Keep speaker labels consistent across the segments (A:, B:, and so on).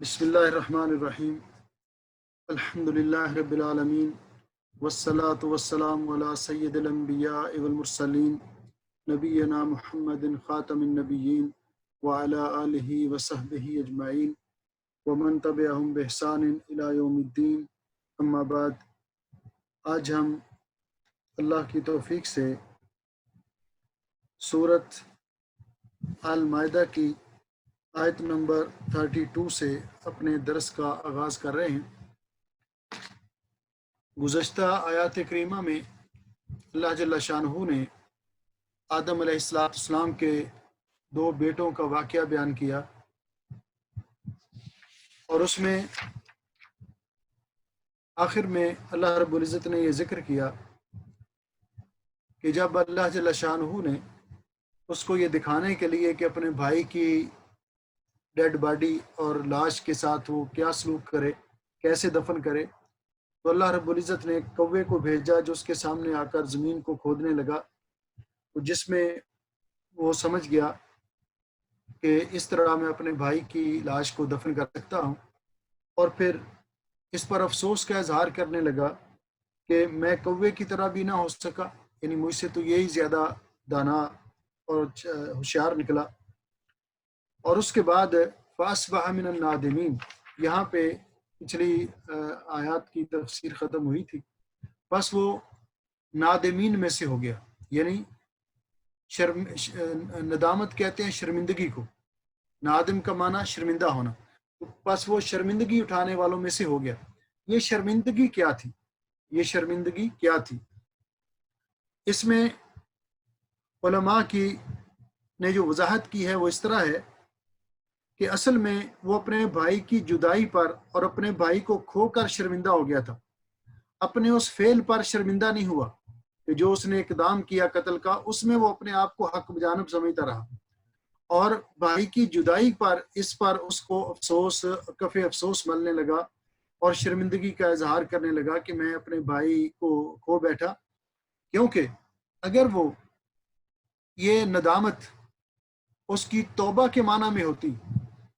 A: بسم اللہ الرحمن الرحیم الحمدللہ رب العالمین والصلاة والسلام علی سید الانبیاء والمرسلین نبینا محمد خاتم النبیین وعلی آلہ وصحبہ اجمعین ومن تبعہم بإحسان الی یوم الدین. اما بعد، آج ہم اللہ کی توفیق سے سورۃ المائدہ کی آیت نمبر 32 سے اپنے درس کا آغاز کر رہے ہیں. گزشتہ آیات کریمہ میں اللہ جل شانہ نے آدم علیہ السلام کے دو بیٹوں کا واقعہ بیان کیا، اور اس میں آخر میں اللہ رب العزت نے یہ ذکر کیا کہ جب اللہ جل شانہ نے اس کو یہ دکھانے کے لیے کہ اپنے بھائی کی ڈیڈ باڈی اور لاش کے ساتھ وہ کیا سلوک کرے، کیسے دفن کرے، تو اللہ رب العزت نے کوے کو بھیجا جو اس کے سامنے آ کر زمین کو کھودنے لگا، جس میں وہ سمجھ گیا کہ اس طرح میں اپنے بھائی کی لاش کو دفن کر سکتا ہوں، اور پھر اس پر افسوس کا اظہار کرنے لگا کہ میں کوے کی طرح بھی نہ ہو سکا، یعنی مجھ سے تو یہی زیادہ دانا اور ہوشیار نکلا. اور اس کے بعد فَأَصْبَحَ مِنَ النَّادِمِينَ، یہاں پہ پچھلی آیات کی تفسیر ختم ہوئی تھی. بس وہ نادمین میں سے ہو گیا، یعنی ندامت کہتے ہیں شرمندگی کو، نادم کا معنی شرمندہ ہونا، تو بس وہ شرمندگی اٹھانے والوں میں سے ہو گیا. یہ شرمندگی کیا تھی؟ یہ شرمندگی کیا تھی؟ اس میں علماء کی نے جو وضاحت کی ہے وہ اس طرح ہے کہ اصل میں وہ اپنے بھائی کی جدائی پر اور اپنے بھائی کو کھو کر شرمندہ ہو گیا تھا، اپنے اس فعل پر شرمندہ نہیں ہوا کہ جو اس نے اقدام کیا قتل کا، اس میں وہ اپنے آپ کو حق بجانب سمجھتا رہا، اور بھائی کی جدائی پر اس پر اس کو افسوس، کف افسوس ملنے لگا اور شرمندگی کا اظہار کرنے لگا کہ میں اپنے بھائی کو کھو بیٹھا. کیونکہ اگر وہ یہ ندامت اس کی توبہ کے معنی میں ہوتی،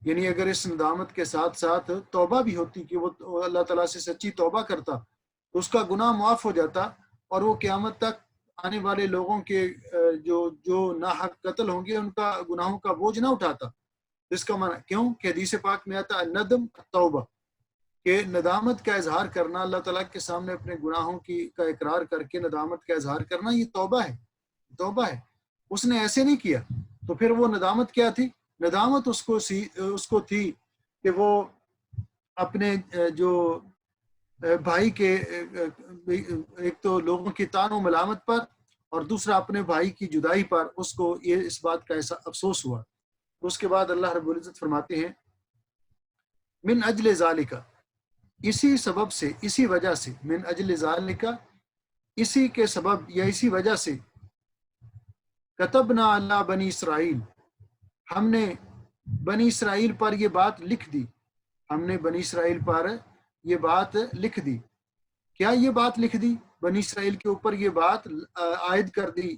A: یعنی اگر اس ندامت کے ساتھ ساتھ توبہ بھی ہوتی کہ وہ اللہ تعالیٰ سے سچی توبہ کرتا، تو اس کا گناہ معاف ہو جاتا، اور وہ قیامت تک آنے والے لوگوں کے جو ناحق قتل ہوں گے ان کا گناہوں کا بوجھ نہ اٹھاتا. اس کا معنی کیوں کہ حدیث پاک میں آتا الندم توبہ، کہ ندامت کا اظہار کرنا، اللہ تعالیٰ کے سامنے اپنے گناہوں کا اقرار کر کے ندامت کا اظہار کرنا، یہ توبہ ہے. توبہ ہے. اس نے ایسے نہیں کیا، تو پھر وہ ندامت کیا تھی؟ ندامت اس کو تھی کہ وہ اپنے جو بھائی کے ایک تو لوگوں کی طعن و ملامت پر، اور دوسرا اپنے بھائی کی جدائی پر اس کو یہ اس بات کا ایسا افسوس ہوا. تو اس کے بعد اللہ رب العزت فرماتے ہیں من اجل ذالک، اسی سبب سے، اسی وجہ سے، من اجل ذالک، اسی کے سبب یا اسی وجہ سے، کتبنا علی بنی اسرائیل، ہم نے بنی اسرائیل پر یہ بات لکھ دی، ہم نے بنی اسرائیل پر یہ بات لکھ دی. کیا یہ بات لکھ دی؟ بنی اسرائیل کے اوپر یہ بات عائد کر دی،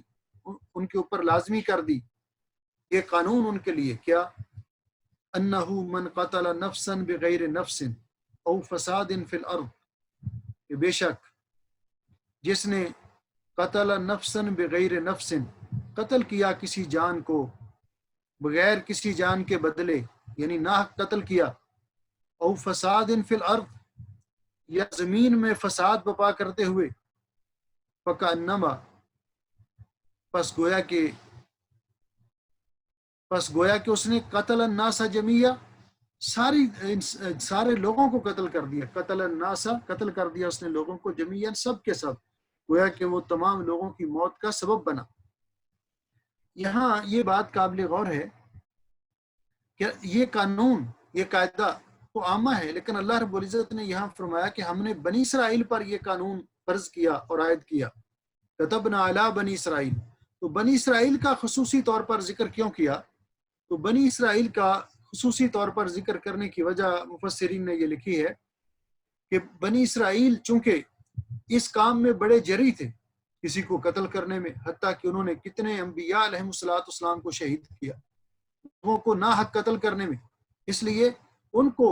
A: ان کے اوپر لازمی کر دی، یہ قانون ان کے لیے. کیا؟ انہو من قتل نفسا بغیر نفس او فساد فی الارض، کہ بے شک جس نے قتل نفسا بغیر نفس، قتل کیا کسی جان کو بغیر کسی جان کے بدلے، یعنی ناحق قتل کیا، او فساد فی الارض، یا زمین میں فساد بپا کرتے ہوئے، فکأنما، پس گویا کہ اس نے قتل الناس جمیعا، سارے لوگوں کو قتل کر دیا. قتل الناس، قتل کر دیا اس نے لوگوں کو، جمیعا، سب کے سب، گویا کہ وہ تمام لوگوں کی موت کا سبب بنا. یہاں یہ بات قابل غور ہے کہ یہ قانون، یہ قاعدہ تو عامہ ہے، لیکن اللہ رب العزت نے یہاں فرمایا کہ ہم نے بنی اسرائیل پر یہ قانون فرض کیا اور عائد کیا. کتبنا علی بنی اسرائیل، تو بنی اسرائیل کا خصوصی طور پر ذکر کیوں کیا؟ تو بنی اسرائیل کا خصوصی طور پر ذکر کرنے کی وجہ مفسرین نے یہ لکھی ہے کہ بنی اسرائیل چونکہ اس کام میں بڑے جری تھے، کسی کو قتل کرنے میں، حتیٰ کہ انہوں نے کتنے انبیاء علیہم السلام کو شہید کیا، لوگوں کو ناحق قتل کرنے میں. اس لیے ان کو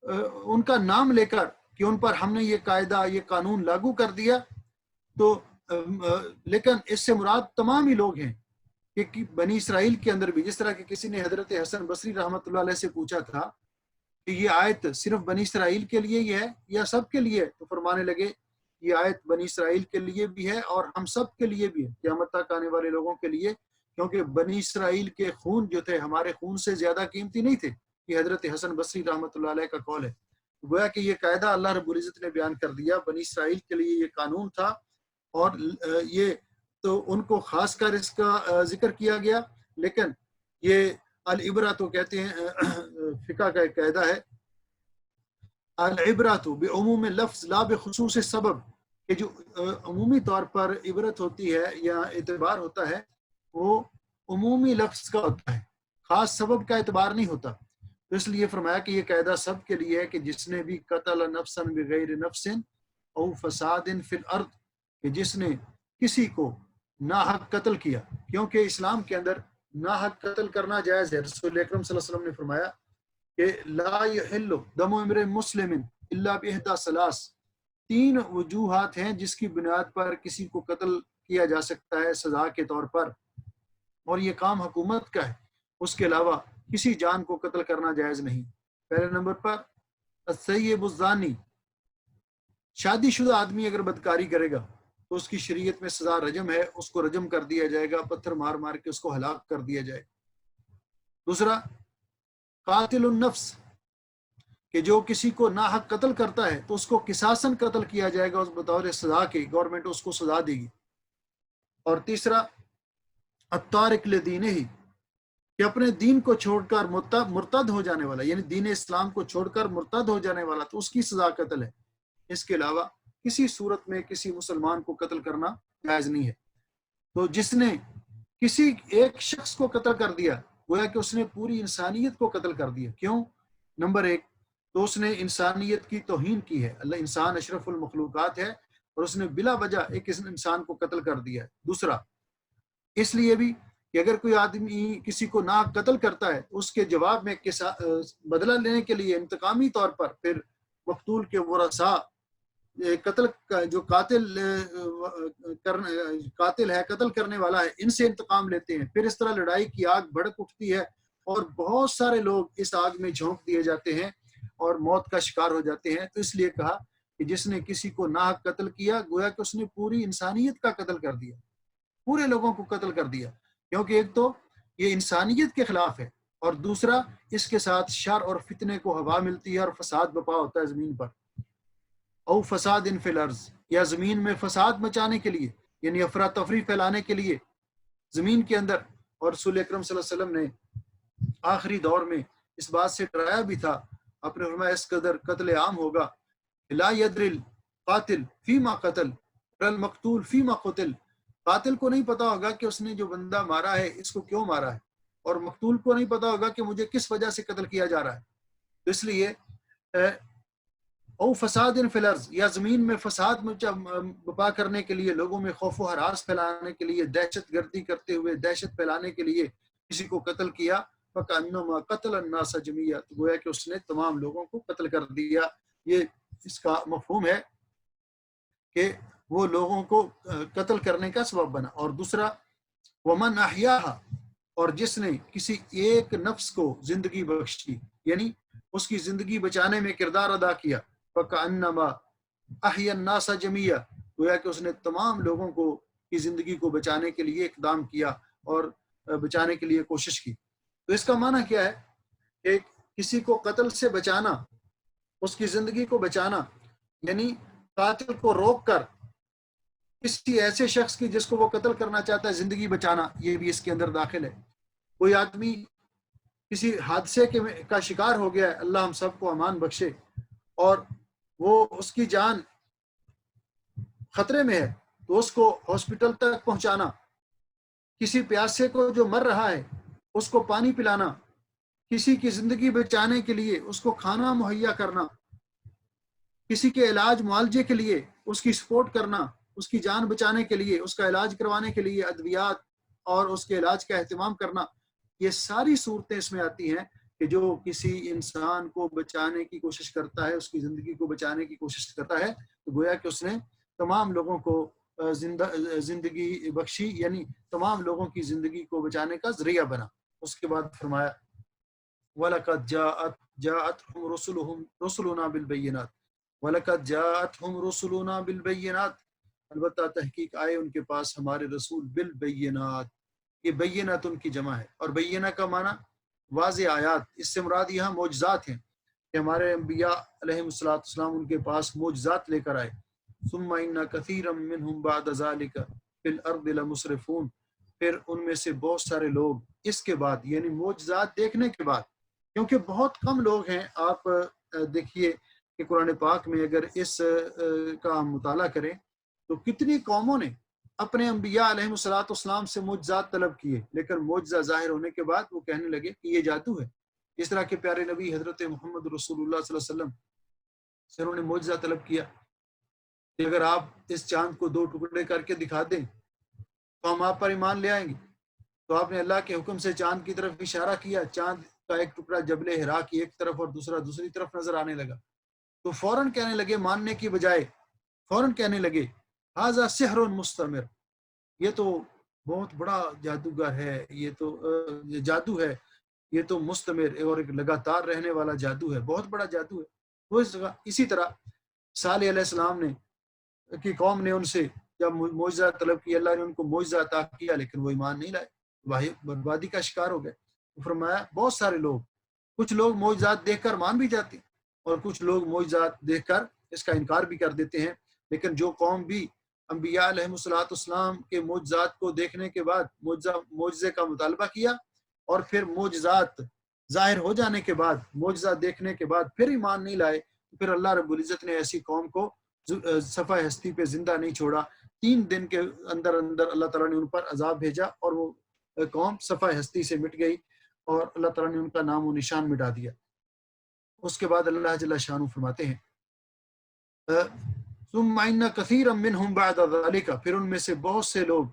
A: ان کا نام لے کر کہ ان پر ہم نے یہ قاعدہ یہ قانون لاگو کر دیا، تو لیکن اس سے مراد تمام ہی لوگ ہیں کہ بنی اسرائیل کے اندر بھی، جس طرح کہ کسی نے حضرت حسن بصری رحمۃ اللہ علیہ سے پوچھا تھا کہ یہ آیت صرف بنی اسرائیل کے لیے ہی ہے یا سب کے لیے، تو فرمانے لگے یہ آیت بنی اسرائیل کے لیے بھی ہے اور ہم سب کے لیے بھی ہے، قیامت تک آنے والے لوگوں کے لیے، کیونکہ بنی اسرائیل کے خون جو تھے ہمارے خون سے زیادہ قیمتی نہیں تھے، یہ حضرت حسن بصری رحمۃ اللہ علیہ کا قول ہے۔ گویا کہ یہ قاعدہ اللہ رب العزت نے بیان کر دیا، بنی اسرائیل کے لیے یہ قانون تھا، اور یہ تو ان کو خاص کر اس کا ذکر کیا گیا، لیکن یہ العبرہ تو کہتے ہیں فقہ کا ایک قاعدہ ہے، العبرہ تو بعموم لفظ لا بخصوص سبب، کہ جو عمومی طور پر عبرت ہوتی ہے یا اعتبار ہوتا ہے وہ عمومی لفظ کا ہوتا ہے، خاص سبب کا اعتبار نہیں ہوتا۔ تو اس لیے فرمایا کہ یہ قاعدہ سب کے لیے ہے کہ جس نے بھی قتل نفسا بغیر نفس او فساد فی الارض، کہ جس نے کسی کو ناحق قتل کیا، کیونکہ اسلام کے اندر ناحق قتل کرنا جائز ہے۔ رسول اکرم صلی اللہ علیہ وسلم نے فرمایا کہ لا یحل دم امرئ مسلم الا باحدى ثلاث، 3 وجوہات ہیں جس کی بنیاد پر کسی کو قتل کیا جا سکتا ہے سزا کے طور پر، اور یہ کام حکومت کا ہے، اس کے علاوہ کسی جان کو قتل کرنا جائز نہیں۔ پہلے نمبر پر الثیب الزانی، شادی شدہ آدمی اگر بدکاری کرے گا تو اس کی شریعت میں سزا رجم ہے، اس کو رجم کر دیا جائے گا، پتھر مار مار کے اس کو ہلاک کر دیا جائے۔ دوسرا قاتل النفس، کہ جو کسی کو ناحق قتل کرتا ہے تو اس کو قصاصاً قتل کیا جائے گا، اس بطور سزا کے گورنمنٹ اس کو سزا دے گی۔ اور تیسرا التارک لدینہ، کہ اپنے دین کو چھوڑ کر مرتد ہو جانے والا، یعنی دین اسلام کو چھوڑ کر مرتد ہو جانے والا، تو اس کی سزا قتل ہے۔ اس کے علاوہ کسی صورت میں کسی مسلمان کو قتل کرنا جائز نہیں ہے۔ تو جس نے کسی ایک شخص کو قتل کر دیا گویا کہ اس نے پوری انسانیت کو قتل کر دیا۔ کیوں؟ نمبر 1 تو اس نے انسانیت کی توہین کی ہے، اللہ انسان اشرف المخلوقات ہے اور اس نے بلا وجہ ایک انسان کو قتل کر دیا ہے۔ دوسرا اس لیے بھی کہ اگر کوئی آدمی کسی کو ناحق قتل کرتا ہے اس کے جواب میں بدلہ لینے کے لیے انتقامی طور پر پھر مقتول کے ورثاء قتل جو قاتل ہے، قتل کرنے والا ہے، ان سے انتقام لیتے ہیں، پھر اس طرح لڑائی کی آگ بھڑک اٹھتی ہے اور بہت سارے لوگ اس آگ میں جھونک دیے جاتے ہیں اور موت کا شکار ہو جاتے ہیں۔ تو اس لیے کہا کہ جس نے کسی کو ناحق قتل کیا گویا کہ اس نے پوری انسانیت کا قتل کر دیا، پورے لوگوں کو قتل کر دیا، کیونکہ ایک تو یہ انسانیت کے خلاف ہے اور دوسرا اس کے ساتھ شر اور فتنے کو ہوا ملتی ہے اور فساد بپا ہوتا ہے زمین پر۔ او فساد فی الارض، یا زمین میں فساد مچانے کے لیے، یعنی افراتفری پھیلانے کے لیے زمین کے اندر۔ اور رسول اکرم صلی اللہ علیہ وسلم نے آخری دور میں اس بات سے ڈرایا بھی تھا، اپنے فرمایا اس قدر قتل عام ہوگا، لا یدری القاتل فیما قتل المقتول فیما قتل، قاتل کو نہیں پتا ہوگا کہ اس نے جو بندہ مارا ہے اس کو کیوں مارا ہے، اور مقتول کو نہیں پتا ہوگا کہ مجھے کس وجہ سے قتل کیا جا رہا ہے۔ تو اس لیے او فساد فی الارض، یا زمین میں فساد بپا کرنے کے لیے، لوگوں میں خوف و ہراس پھیلانے کے لیے، دہشت گردی کرتے ہوئے دہشت پھیلانے کے لیے کسی کو قتل کیا، فکأنما قتل الناس جميعا، گویا کہ اس نے تمام لوگوں کو قتل کر دیا۔ یہ اس کا مفہوم ہے کہ وہ لوگوں کو قتل کرنے کا سبب بنا۔ اور دوسرا ومن احیاها، اور جس نے کسی ایک نفس کو زندگی بخشی، یعنی اس کی زندگی بچانے میں کردار ادا کیا، فکأنما احیا الناس جميعا، گویا کہ اس نے تمام لوگوں کو کی زندگی کو بچانے کے لیے اقدام کیا اور بچانے کے لیے کوشش کی۔ تو اس کا معنی کیا ہے کہ کسی کو قتل سے بچانا، اس کی زندگی کو بچانا، یعنی قاتل کو روک کر کسی ایسے شخص کی جس کو وہ قتل کرنا چاہتا ہے زندگی بچانا، یہ بھی اس کے اندر داخل ہے۔ کوئی آدمی کسی حادثے کا شکار ہو گیا ہے، اللہ ہم سب کو امان بخشے، اور وہ اس کی جان خطرے میں ہے، تو اس کو ہاسپٹل تک پہنچانا، کسی پیاسے کو جو مر رہا ہے اس کو پانی پلانا، کسی کی زندگی بچانے کے لیے اس کو کھانا مہیا کرنا، کسی کے علاج معالجے کے لیے اس کی سپورٹ کرنا، اس کی جان بچانے کے لیے، اس کا علاج کروانے کے لیے ادویات اور اس کے علاج کا اہتمام کرنا، یہ ساری صورتیں اس میں آتی ہیں کہ جو کسی انسان کو بچانے کی کوشش کرتا ہے، اس کی زندگی کو بچانے کی کوشش کرتا ہے، تو گویا کہ اس نے تمام لوگوں کو زندگی بخشی، یعنی تمام لوگوں کی زندگی کو بچانے کا ذریعہ بنا۔ اس کے بعد فرمایا وَلَقَدْ جَاءَتْهُمْ رُسُلُنَا بِالْبَيِّنَاتِ وَلَقَدْ جَاءَتْهُمْ رُسُلُنَا بِالْبَيِّنَاتِ، البتہ تحقیق آئے ان کے پاس ہمارے رسول بالبینات۔ یہ بینات ان کی جمع ہے، اور بینہ کا معنی واضح آیات، اس سے مراد یہاں معجزات ہیں کہ ہمارے انبیاء علیہ السلام ان کے پاس معجزات لے کر آئے۔ ثم ان کثیرا منہم بعد ذلک فی الارض لمسرفون، پھر ان میں سے بہت سارے لوگ اس کے بعد، یعنی معجزات دیکھنے کے بعد، کیونکہ بہت کم لوگ ہیں، آپ دیکھیے کہ قرآن پاک میں اگر اس کا مطالعہ کریں تو کتنی قوموں نے اپنے انبیاء علیہ السلام سے معجزات طلب کیے، لیکن معجزہ ظاہر ہونے کے بعد وہ کہنے لگے کہ یہ جادو ہے۔ اس طرح کے پیارے نبی حضرت محمد رسول اللہ صلی اللہ علیہ وسلم سے انہوں نے معجزہ طلب کیا کہ اگر آپ اس چاند کو 2 ٹکڑے کر کے دکھا دیں تو ہم آپ پر ایمان لے آئیں گے۔ تو آپ نے اللہ کے حکم سے چاند کی طرف اشارہ کیا، چاند کا ایک ٹکڑا جبل ہرا کی ایک طرف اور دوسرا دوسری طرف نظر آنے لگا، تو فوراً کہنے لگے، ماننے کی بجائے فوراً کہنے لگے ھذا سحر مستمر، یہ تو بہت بڑا جادوگر ہے، یہ تو جادو ہے، یہ تو مستمر اور ایک لگاتار رہنے والا جادو ہے، بہت بڑا جادو ہے۔ وہ اسی طرح صالح علیہ السلام نے کی قوم نے ان سے جب معجزہ طلب کیا، اللہ نے ان کو معجزہ عطا کیا، لیکن وہ ایمان نہیں لائے، بربادی کا شکار ہو گئے۔ فرمایا بہت سارے لوگ، کچھ لوگ معجزات دیکھ کر مان بھی جاتے ہیں اور کچھ لوگ معجزات دیکھ کر اس کا انکار بھی کر دیتے ہیں، لیکن جو قوم بھی انبیاء علیہ السلام کے معجزات کو دیکھنے کے بعد معجزے کا مطالبہ کیا اور پھر معجزات ظاہر ہو جانے کے بعد، معجزہ دیکھنے کے بعد پھر ایمان نہیں لائے، تو پھر اللہ رب العزت نے ایسی قوم کو صفحہ ہستی پہ زندہ نہیں چھوڑا۔ 3 دن کے اندر اندر اللہ تعالیٰ نے ان پر عذاب بھیجا اور وہ قوم صفحہ ہستی سے مٹ گئی اور اللہ تعالیٰ نے ان کا نام و نشان مٹا دیا۔ اس کے بعد اللہ جل شانہ فرماتے ہیں ثم ان کثیرا منہم بعد ذلک، پھر ان میں سے بہت سے لوگ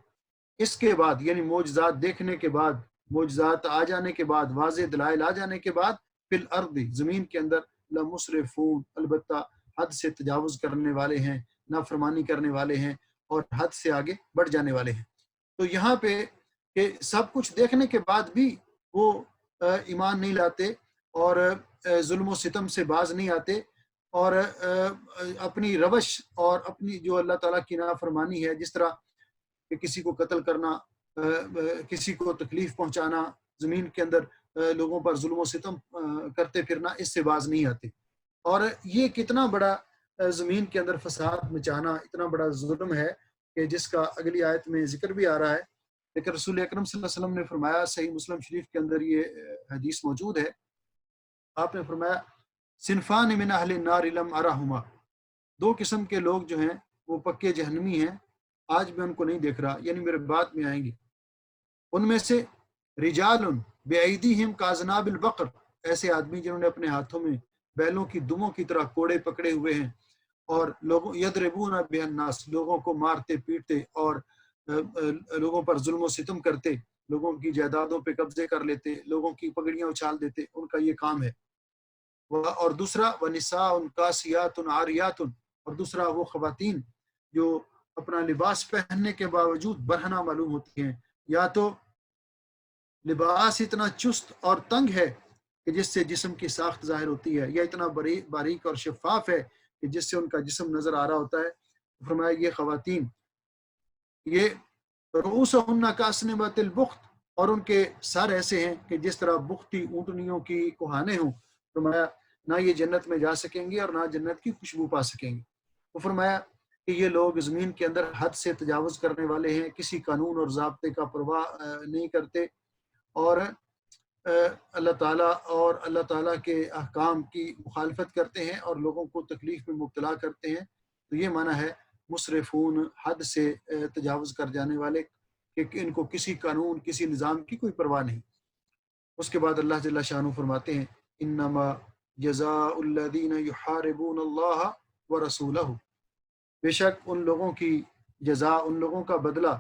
A: اس کے بعد، یعنی معجزات دیکھنے کے بعد، معجزات آ جانے کے بعد، واضح دلائل آ جانے کے بعد، فی الارض زمین کے اندر لمسرفون، البتہ حد سے تجاوز کرنے والے ہیں، نافرمانی کرنے والے ہیں اور حد سے آگے بڑھ جانے والے ہیں۔ تو یہاں پہ کہ سب کچھ دیکھنے کے بعد بھی وہ ایمان نہیں لاتے اور ظلم و ستم سے باز نہیں آتے اور اپنی روش اور اپنی جو اللہ تعالیٰ کی نافرمانی ہے، جس طرح کہ کسی کو قتل کرنا، کسی کو تکلیف پہنچانا، زمین کے اندر لوگوں پر ظلم و ستم کرتے پھرنا، اس سے باز نہیں آتے۔ اور یہ کتنا بڑا زمین کے اندر فساد مچانا، اتنا بڑا ظلم ہے کہ جس کا اگلی آیت میں ذکر بھی آ رہا ہے، لیکن رسول اکرم صلی اللہ علیہ وسلم نے فرمایا، صحیح مسلم شریف کے اندر یہ حدیث موجود ہے، آپ نے فرمایا صنفان من اہل النار لم ارہما، 2 قسم کے لوگ جو ہیں وہ پکے جہنمی ہیں، آج میں ان کو نہیں دیکھ رہا، یعنی میرے بعد میں آئیں گے۔ ان میں سے رجال بایدیہم کاذناب البقر، ایسے آدمی جنہوں نے اپنے ہاتھوں میں بیلوں کی دموں کی طرح کوڑے پکڑے ہوئے ہیں اور لوگوں یضربون بہ الناس، لوگوں کو مارتے پیٹتے اور لوگوں پر ظلم و ستم کرتے، لوگوں کی جائیدادوں پہ قبضے کر لیتے، لوگوں کی پگڑیاں اچھال دیتے، ان کا یہ کام ہے۔ اور دوسرا ونساء کاسیات عاریات، اور دوسرا وہ خواتین جو اپنا لباس پہننے کے باوجود برہنہ معلوم ہوتی ہیں، یا تو لباس اتنا چست اور تنگ ہے کہ جس سے جسم کی ساخت ظاہر ہوتی ہے، یا اتنا باریک اور شفاف ہے کہ جس سے ان کا جسم نظر آ رہا ہوتا ہے۔ فرمایا یہ خواتین، یہ رؤوسہن کاسنمۃ البخت، اور ان کے سر ایسے ہیں کہ جس طرح بختی اونٹنیوں کی کوہانے ہوں۔ فرمایا نہ یہ جنت میں جا سکیں گے اور نہ جنت کی خوشبو پا سکیں گے۔ وہ فرمایا کہ یہ لوگ زمین کے اندر حد سے تجاوز کرنے والے ہیں، کسی قانون اور ضابطے کا پرواہ نہیں کرتے اور اللہ تعالیٰ اور اللہ تعالیٰ کے احکام کی مخالفت کرتے ہیں اور لوگوں کو تکلیف میں مبتلا کرتے ہیں۔ تو یہ معنی ہے مسرفون، حد سے تجاوز کر جانے والے، کہ ان کو کسی قانون، کسی نظام کی کوئی پرواہ نہیں۔ اس کے بعد اللہ جل شانہ فرماتے ہیں انما جزاء الذین یحاربون اللہ ورسولہ، بے شک ان لوگوں کی جزا، ان لوگوں کا بدلہ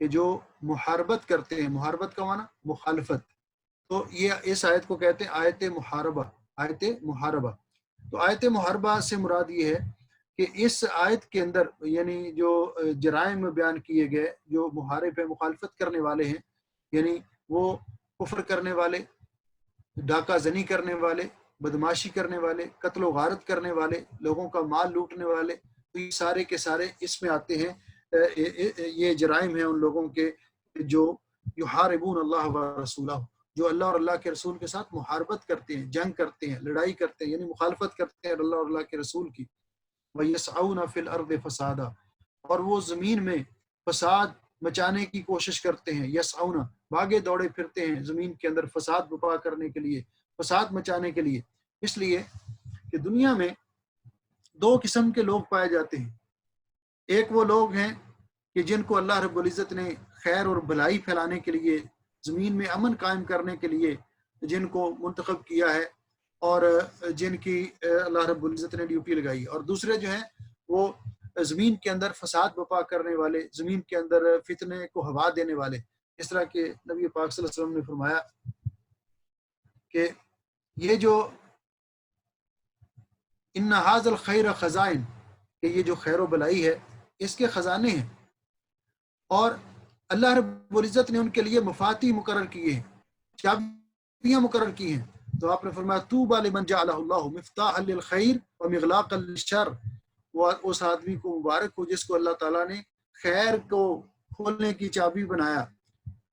A: کہ جو محاربت کرتے ہیں، محاربت کا معنی مخالفت، تو یہ اس آیت کو کہتے ہیں آیت محاربہ، آیت محاربہ۔ تو آیت محاربہ سے مراد یہ ہے کہ اس آیت کے اندر یعنی جو جرائم بیان کیے گئے، جو محارب ہے، مخالفت کرنے والے ہیں، یعنی وہ کفر کرنے والے، ڈاکہ زنی کرنے والے، بدماشی کرنے والے، قتل و غارت کرنے والے، لوگوں کا مال لوٹنے والے، تو یہ سارے کے سارے اس میں آتے ہیں۔ یہ جرائم ہیں ان لوگوں کے جو یحاربون اللہ و رسولہ، جو اللہ اور اللہ کے رسول کے ساتھ محاربت کرتے ہیں، جنگ کرتے ہیں، لڑائی کرتے ہیں، یعنی مخالفت کرتے ہیں اللہ اور اللہ کے رسول کی۔ وَيَسْعَوْنَ فِي الْأَرْضِ فَسَادًا، اور وہ زمین میں فساد مچانے کی کوشش کرتے ہیں، یسعون بھاگے دوڑے پھرتے ہیں زمین کے اندر فساد برپا کرنے کے لیے، فساد مچانے کے لیے۔ اس لیے کہ دنیا میں دو قسم کے لوگ پائے جاتے ہیں، ایک وہ لوگ ہیں کہ جن کو اللہ رب العزت نے خیر اور بھلائی پھیلانے کے لیے، زمین میں امن قائم کرنے کے لیے جن کو منتخب کیا ہے اور جن کی اللہ رب العزت نے ڈیوٹی لگائی، اور دوسرے جو ہیں وہ زمین کے اندر فساد برپا کرنے والے، زمین کے اندر فتنے کو ہوا دینے والے۔ اس طرح کہ نبی پاک صلی اللہ علیہ وسلم نے فرمایا کہ یہ جو ان ھذا الخیر خزائن، کہ یہ جو خیر و بلائی ہے اس کے خزانے ہیں، اور اللہ رب العزت نے ان کے لیے مفاتیح مقرر کیے ہیں، چابیاں مقرر کی ہیں۔ تو آپ نے فرمایا طوبی لمن جعلہ اللہ مفتاحا للخیر ومغلاقا للشر، وہ اس آدمی کو مبارک ہو جس کو اللہ تعالیٰ نے خیر کو کھولنے کی چابی بنایا،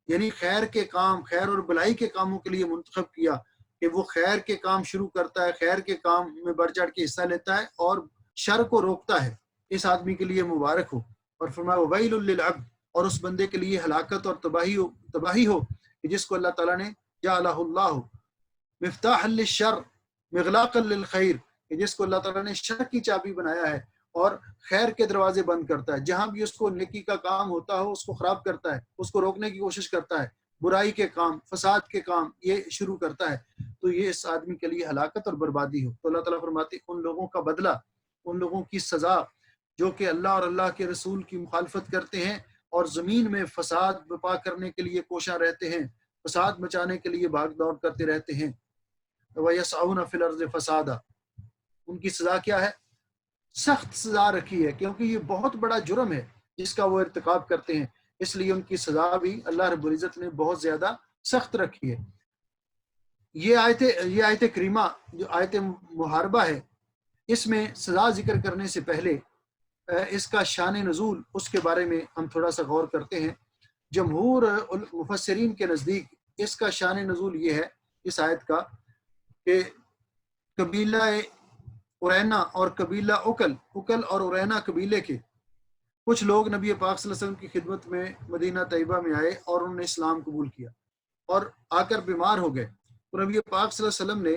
A: یعنی خیر کے کام، خیر اور بلائی کے کاموں کے لیے منتخب کیا، کہ وہ خیر کے کام شروع کرتا ہے، خیر کے کام میں بڑھ چڑھ کے حصہ لیتا ہے اور شر کو روکتا ہے، اس آدمی کے لیے مبارک ہو۔ اور فرمایا ویل للعبد، اور اس بندے کے لیے ہلاکت اور تباہی ہو کہ جس کو اللہ تعالیٰ نے جعلہ اللہ مفتاحا للشر مغلاقا للخیر، کہ جس کو اللہ تعالیٰ نے شر کی چابی بنایا ہے اور خیر کے دروازے بند کرتا ہے، جہاں بھی اس کو نیکی کا کام ہوتا ہو اس کو خراب کرتا ہے، اس کو روکنے کی کوشش کرتا ہے، برائی کے کام، فساد کے کام یہ شروع کرتا ہے، تو یہ اس آدمی کے لیے ہلاکت اور بربادی ہو۔ تو اللہ تعالیٰ فرماتے ان لوگوں کا بدلہ، ان لوگوں کی سزا جو کہ اللہ اور اللہ کے رسول کی مخالفت کرتے ہیں اور زمین میں فساد برپا کرنے کے لیے کوشاں رہتے ہیں، فساد مچانے کے لیے بھاگ دوڑ کرتے رہتے ہیں۔ وَيَسْعَوْنَ فِي الْأَرْضِ فَسَادًا، ان کی سزا کیا ہے؟ سخت سزا رکھی ہے، کیونکہ یہ بہت بڑا جرم ہے جس کا وہ ارتکاب کرتے ہیں، اس لیے ان کی سزا بھی اللہ رب العزت نے بہت زیادہ سخت رکھی ہے۔ یہ آیت کریمہ جو آیت محاربہ ہے، اس میں سزا ذکر کرنے سے پہلے اس کا شان نزول، اس کے بارے میں ہم تھوڑا سا غور کرتے ہیں۔ جمہور مفسرین کے نزدیک اس کا شان نزول یہ ہے اس آیت کا کہ قبیلہ ارینا اور قبیلہ اکل اور ارینا قبیلے کے کچھ لوگ نبی پاک صلی اللہ علیہ وسلم کی خدمت میں مدینہ طیبہ میں آئے اور انہوں نے اسلام قبول کیا اور آ کر بیمار ہو گئے۔ تو نبی پاک صلی اللہ علیہ وسلم نے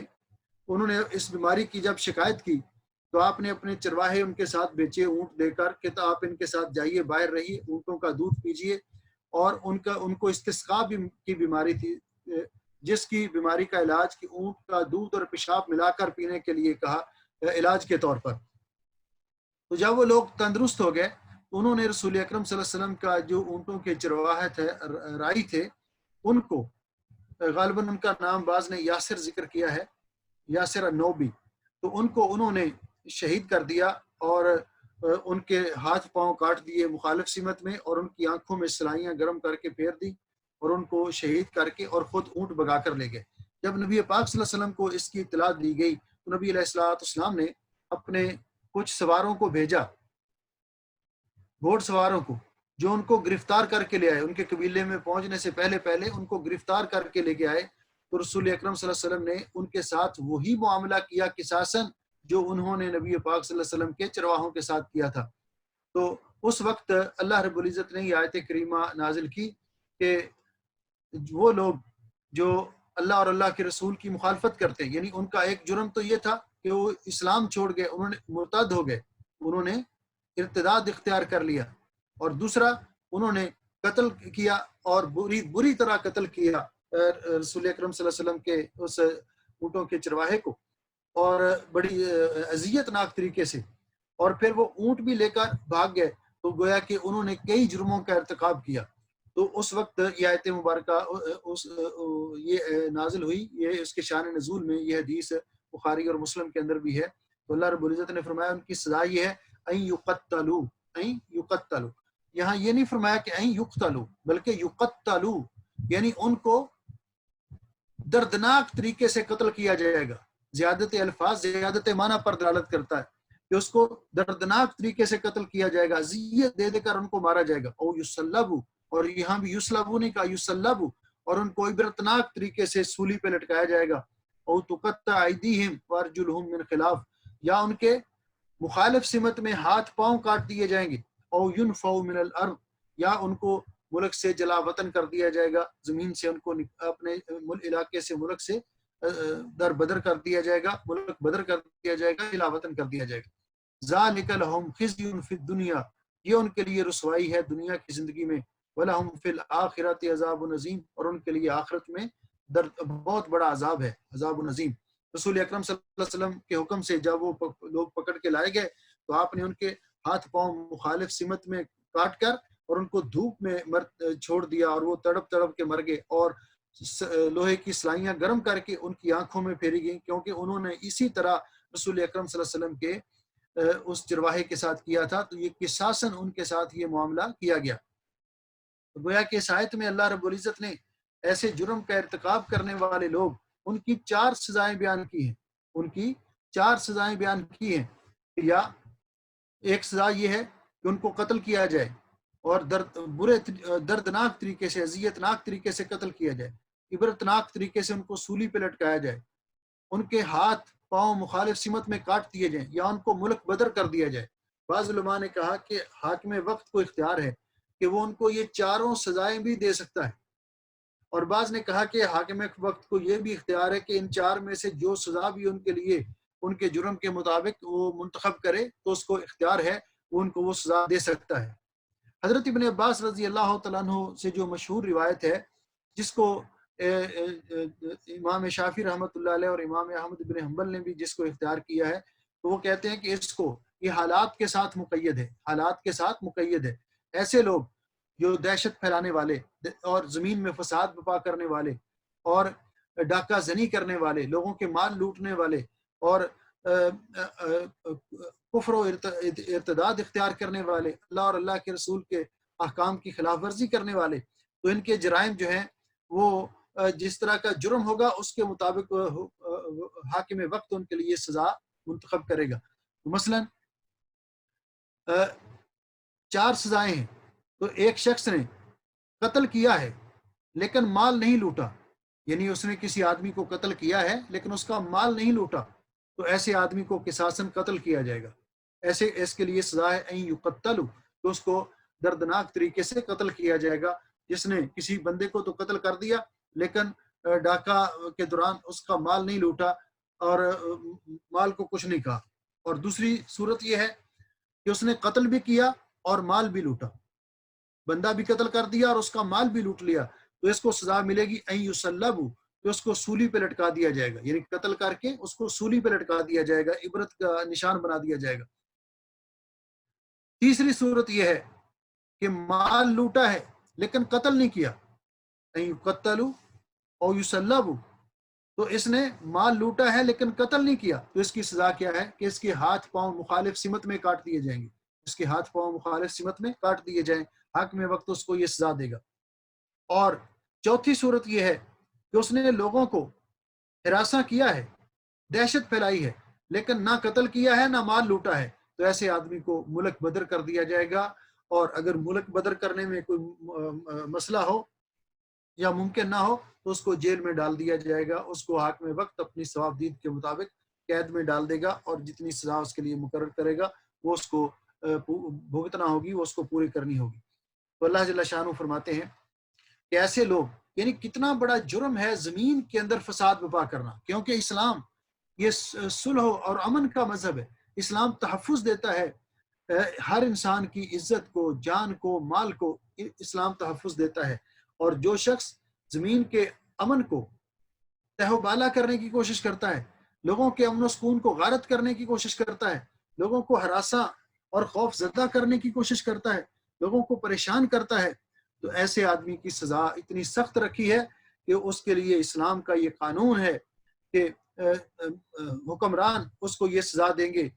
A: انہوں نے اس بیماری کی جب شکایت کی تو آپ نے اپنے چرواہے ان کے ساتھ بیچے، اونٹ دے کر کہ آپ ان کے ساتھ جائیے، باہر رہیے، اونٹوں کا دودھ پیجیے، اور ان کو استسقاء کی بیماری تھی، جس کی بیماری کا علاج کہ اونٹ کا دودھ اور پیشاب ملا کر پینے کے لیے کہا علاج کے طور پر۔ تو جب وہ لوگ تندرست ہو گئے تو انہوں نے رسول اکرم صلی اللہ علیہ وسلم کا جو اونٹوں کے چرواہے تھے، رائی تھے، ان کو غالباً ان کا نام بعض نے یاسر ذکر کیا ہے، یاسر النوبی، تو ان کو انہوں نے شہید کر دیا اور ان کے ہاتھ پاؤں کاٹ دیے مخالف سمت میں، اور ان کی آنکھوں میں سلائیاں گرم کر کے پھیر دی اور ان کو شہید کر کے اور خود اونٹ بگا کر لے گئے۔ جب نبی پاک صلی اللہ علیہ وسلم کو اس کی اطلاع دی گئی تو نبی علیہ السلام نے اپنے کچھ سواروں کو بھیجا، گھوڑ سواروں کو، جو ان کو گرفتار کر کے لے آئے، ان کے قبیلے میں پہنچنے سے پہلے ان کو گرفتار کر کے لے کے آئے۔ تو رسول اکرم صلی اللہ علیہ وسلم نے ان کے ساتھ وہی معاملہ کیا قصاصاً جو انہوں نے نبی پاک صلی اللہ علیہ وسلم کے چرواہوں کے ساتھ کیا تھا۔ تو اس وقت اللہ رب العزت نے یہ آیت کریمہ نازل کی کہ وہ لوگ جو اللہ اور اللہ کے رسول کی مخالفت کرتے ہیں، یعنی ان کا ایک جرم تو یہ تھا کہ وہ اسلام چھوڑ گئے، انہوں نے مرتد ہو گئے، انہوں نے ارتداد اختیار کر لیا، اور دوسرا انہوں نے قتل کیا اور بری طرح قتل کیا رسول اکرم صلی اللہ علیہ وسلم کے اس اونٹوں کے چرواہے کو، اور بڑی اذیت ناک طریقے سے، اور پھر وہ اونٹ بھی لے کر بھاگ گئے، تو گویا کہ انہوں نے کئی جرموں کا ارتکاب کیا۔ تو اس وقت یہ آیت مبارکہ یہ نازل ہوئی، یہ اس کے شان نزول میں یہ حدیث بخاری اور مسلم کے اندر بھی ہے۔ تو اللہ رب العزت نے فرمایا ان کی سزا یہ ہے این یقتلوا، این یقتلوا، یہاں یہ نہیں فرمایا کہ این یقتلوا، بلکہ یقتلوا یعنی ان کو دردناک طریقے سے قتل کیا جائے گا۔ زیادت الفاظ زیادت معنی پر دلالت کرتا ہے کہ اس کو دردناک طریقے سے قتل کیا جائے گا، اذیت دے دے کر ان کو مارا جائے گا۔ او یصلبوا، اور یہاں بھی یصلبوا نہیں کہا، یصلبوا، اور ان کو عبرتناک طریقے سے سولی پہ لٹکایا جائے گا۔ او تقطع ایدیہم وارجلہم من خلاف، یا ان کے مخالف سمت میں ہاتھ پاؤں کاٹ دیے جائیں گے۔ او ینفوا من الارض، یا ان کو ملک سے جلا وطن کر دیا جائے گا، زمین سے ان کو اپنے علاقے سے ملک سے در بدر کر دیا جائے گا، ملک بدر کر دیا جائے گا، جلا وطن کر دیا جائے گا۔ ذالک لہم خزی فی الدنیا، یہ ان کے لیے رسوائی ہے دنیا کی زندگی میں، ولہم فی الآخرۃ عذاب عظیم، اور ان کے لیے آخرت میں بہت بڑا عذاب ہے، عذاب عظیم۔ رسول اکرم صلی اللہ علیہ وسلم کے حکم سے جب وہ لوگ پکڑ کے لائے گئے تو آپ نے ان کے ہاتھ پاؤں مخالف سمت میں کاٹ کر اور ان کو دھوپ میں چھوڑ دیا، اور وہ تڑپ تڑپ کے مر گئے، اور لوہے کی سلائیاں گرم کر کے ان کی آنکھوں میں پھیری گئیں، کیونکہ انہوں نے اسی طرح رسول اکرم صلی اللہ علیہ وسلم کے اس چرواہے کے ساتھ کیا تھا، تو یہ قصاصاً ان کے ساتھ یہ معاملہ کیا گیا۔ تو گویا کہ اس آیت میں اللہ رب العزت نے ایسے جرم کا ارتکاب کرنے والے لوگ، ان کی 4 سزائیں بیان کی ہیں، ان کی 4 سزائیں بیان کی ہیں۔ یا ایک سزا یہ ہے کہ ان کو قتل کیا جائے اور دردناک طریقے سے، اذیتناک طریقے سے قتل کیا جائے، عبرتناک طریقے سے ان کو سولی پہ لٹکایا جائے، ان کے ہاتھ پاؤں مخالف سمت میں کاٹ دیے جائیں، یا ان کو ملک بدر کر دیا جائے۔ بعض علماء نے کہا کہ حاکم وقت کو اختیار ہے کہ وہ ان کو یہ 4 سزائیں بھی دے سکتا ہے، اور بعض نے کہا کہ حاکم وقت کو یہ بھی اختیار ہے کہ ان 4 میں سے جو سزا بھی ان کے لیے ان کے جرم کے مطابق وہ منتخب کرے تو اس کو اختیار ہے، وہ ان کو وہ سزا دے سکتا ہے۔ حضرت ابن عباس رضی اللہ تعالیٰ عنہ سے جو مشہور روایت ہے، جس کو امام شافعی رحمۃ اللہ علیہ اور امام احمد بن حنبل نے بھی جس کو اختیار کیا ہے، تو وہ کہتے ہیں کہ اس کو یہ حالات کے ساتھ مقید ہے، حالات کے ساتھ مقید ہے۔ ایسے لوگ جو دہشت پھیلانے والے اور زمین میں فساد برپا کرنے والے اور ڈاکہ زنی کرنے والے، لوگوں کے مال لوٹنے والے اور کفر و ارتداد اختیار کرنے والے، اللہ اور اللہ کے رسول کے احکام کی خلاف ورزی کرنے والے، تو ان کے جرائم جو ہیں وہ جس طرح کا جرم ہوگا اس کے مطابق حاکم وقت ان کے لیے سزا منتخب کرے گا۔ مثلا 4 سزائیں ہیں، تو ایک شخص نے قتل کیا ہے لیکن مال نہیں لوٹا، یعنی اس نے کسی آدمی کو قتل کیا ہے لیکن اس کا مال نہیں لوٹا، تو ایسے آدمی کو قصاصاً قتل کیا جائے گا۔ ایسے اس کے لیے سزا ہے این یقتلوا، تو اس کو دردناک طریقے سے قتل کیا جائے گا۔ جس نے کسی بندے کو تو قتل کر دیا لیکن ڈاکہ کے دوران اس کا مال نہیں لوٹا اور مال کو کچھ نہیں کہا۔ اور دوسری صورت یہ ہے کہ اس نے قتل بھی کیا اور مال بھی لوٹا، بندہ بھی قتل کر دیا اور اس کا مال بھی لوٹ لیا، تو اس کو سزا ملے گی این یصلبوا، تو اس کو سولی پہ لٹکا دیا جائے گا، یعنی قتل کر کے اس کو سولی پہ لٹکا دیا جائے گا، عبرت کا نشان بنا دیا جائے گا۔ تیسری صورت یہ ہے کہ مال لوٹا ہے لیکن قتل نہیں کیا، این یقتلوا او یصلبوا، تو اس نے مال لوٹا ہے لیکن قتل نہیں کیا، تو اس کی سزا کیا ہے کہ اس کے ہاتھ پاؤں مخالف سمت میں کاٹ دیے جائیں گے، اس کے ہاتھ پاؤں مخالف سمت میں کاٹ دیے جائیں، حاکم وقت اس کو یہ سزا دے گا۔ اور چوتھی صورت یہ ہے کہ اس نے لوگوں کو ہراساں کیا ہے، دہشت پھیلائی ہے، لیکن نہ قتل کیا ہے نہ مال لوٹا ہے، تو ایسے آدمی کو ملک بدر کر دیا جائے گا، اور اگر ملک بدر کرنے میں کوئی مسئلہ ہو یا ممکن نہ ہو تو اس کو جیل میں ڈال دیا جائے گا، اس کو حاکم وقت اپنی ثوابدید کے مطابق قید میں ڈال دے گا، اور جتنی سزا اس کے لیے مقرر کرے گا وہ اس کو بھگتنا ہوگی، وہ اس کو پوری کرنی ہوگی۔ تو اللہ جل شانہ فرماتے ہیں کہ ایسے لوگ، یعنی کتنا بڑا جرم ہے زمین کے اندر فساد برپا کرنا، کیونکہ اسلام یہ صلح اور امن کا مذہب ہے، اسلام تحفظ دیتا ہے ہر انسان کی عزت کو، جان کو، مال کو اسلام تحفظ دیتا ہے، اور جو شخص زمین کے امن کو تہ و بالا کرنے کی کوشش کرتا ہے، لوگوں کے امن و سکون کو غارت کرنے کی کوشش کرتا ہے، لوگوں کو ہراساں اور خوف زدہ کرنے کی کوشش کرتا ہے، لوگوں کو پریشان کرتا ہے، تو ایسے آدمی کی سزا اتنی سخت رکھی ہے کہ اس کے لیے اسلام کا یہ قانون ہے کہ حکمران اس کو یہ سزا دیں گے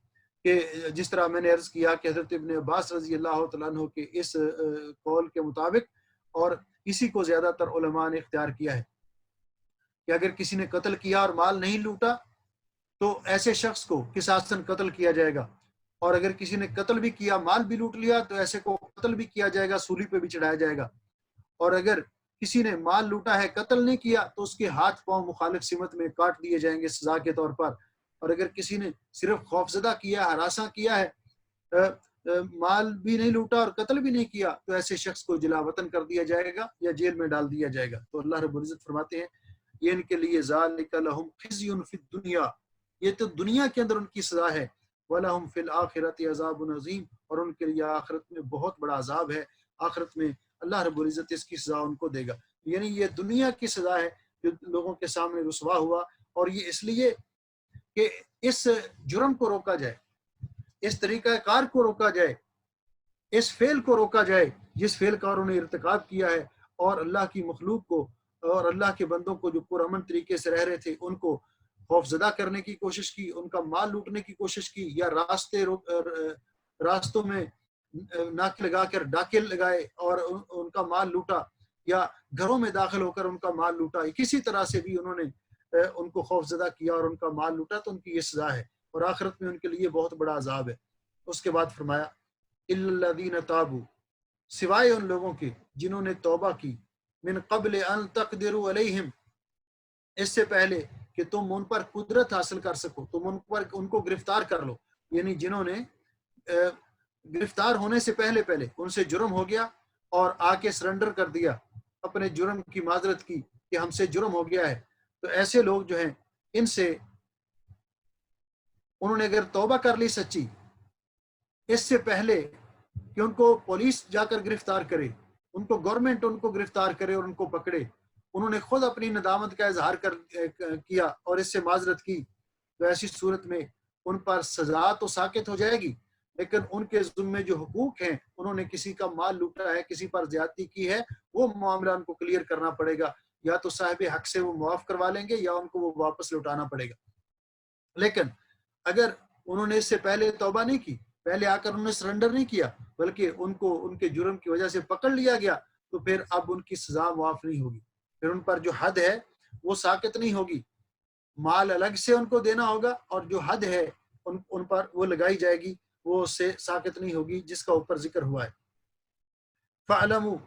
A: کہ جس طرح میں نے عرض کیا کہ حضرت ابن عباس رضی اللہ تعالیٰ عنہ کے اس قول کے مطابق، اور اسی کو زیادہ تر علماء نے اختیار کیا ہے کہ اگر کسی نے قتل کیا اور مال نہیں لوٹا تو ایسے شخص کو قصاصاً قتل کیا جائے گا، اور اگر کسی نے قتل بھی کیا مال بھی لوٹ لیا تو ایسے کو قتل بھی کیا جائے گا، سولی پہ بھی چڑھایا جائے گا، اور اگر کسی نے مال لوٹا ہے قتل نہیں کیا تو اس کے ہاتھ پاؤں مخالف سمت میں کاٹ دیے جائیں گے سزا کے طور پر، اور اگر کسی نے صرف خوفزدہ کیا، ہراساں کیا ہے، مال بھی نہیں لوٹا اور قتل بھی نہیں کیا، تو ایسے شخص کو جلا وطن کر دیا جائے گا یا جیل میں ڈال دیا جائے گا۔ تو اللہ رب العزت فرماتے ہیں یہ ان کے لیے ذالک لہم خزی فی الدنیا، یہ تو دنیا کے اندر ان کی سزا ہے، وَلَهُمْ فِي الْآخِرَةِ عَذَابٌ عَظِيمٌ، اور ان کے لیے آخرت میں بہت بڑا عذاب ہے، آخرت میں اللہ رب العزت اس کی سزا ان کو دے گا۔ یعنی یہ دنیا کی سزا ہے جو لوگوں کے سامنے رسوا ہوا، اور یہ اس لیے کہ اس جرم کو روکا جائے، اس طریقہ کار کو روکا جائے، اس فعل کو روکا جائے جس فعل کا انہوں نے ارتکاب کیا ہے، اور اللہ کی مخلوق کو اور اللہ کے بندوں کو جو پرامن طریقے سے رہ رہے تھے ان کو خوف زدہ کرنے کی کوشش کی، ان کا مال لوٹنے کی کوشش کی، یا راستوں میں ناکے لگا کر ڈاکے لگائے اور ان کا مال لوٹا، یا گھروں میں داخل ہو کر ان کا مال لوٹا، کسی طرح سے بھی انہوں نے ان کو خوف زدہ کیا اور ان کا مال لوٹا، تو ان کی یہ سزا ہے، اور آخرت میں ان کے لیے بہت بڑا عذاب ہے۔ اس کے بعد فرمایا الا الذین تابوا، سوائے ان لوگوں کے جنہوں نے توبہ کی، من قبل ان تقدروا علیہم، اس سے پہلے کہ تم ان پر قدرت حاصل کر سکو، تم ان کو گرفتار کر لو، یعنی جنہوں نے گرفتار ہونے سے پہلے ان سے جرم ہو گیا اور آ کے سرنڈر کر دیا، اپنے جرم کی معذرت کی کہ ہم سے جرم ہو گیا ہے، تو ایسے لوگ جو ہیں ان سے انہوں نے اگر توبہ کر لی سچی، اس سے پہلے کہ ان کو پولیس جا کر گرفتار کرے، ان کو گورنمنٹ ان کو گرفتار کرے اور ان کو پکڑے، انہوں نے خود اپنی ندامت کا اظہار کیا اور اس سے معذرت کی، تو ایسی صورت میں ان پر سزا تو ساقط ہو جائے گی، لیکن ان کے ذمے جو حقوق ہیں، انہوں نے کسی کا مال لوٹا ہے، کسی پر زیادتی کی ہے، وہ معاملہ ان کو کلیئر کرنا پڑے گا، یا تو صاحب حق سے وہ معاف کروا لیں گے یا ان کو وہ واپس لوٹانا پڑے گا۔ لیکن اگر انہوں نے اس سے پہلے توبہ نہیں کی، پہلے آ کر انہوں نے سرنڈر نہیں کیا، بلکہ ان کو ان کے جرم کی وجہ سے پکڑ لیا گیا، تو پھر اب ان کی سزا معاف نہیں ہوگی، پھر ان پر جو حد ہے وہ ساقط نہیں ہوگی، مال الگ سے ان کو دینا ہوگا، اور جو حد ہے ان پر وہ لگائی جائے گی، وہ اس سے ساقط نہیں ہوگی جس کا اوپر ذکر ہوا ہے۔ فَاعْلَمُوا،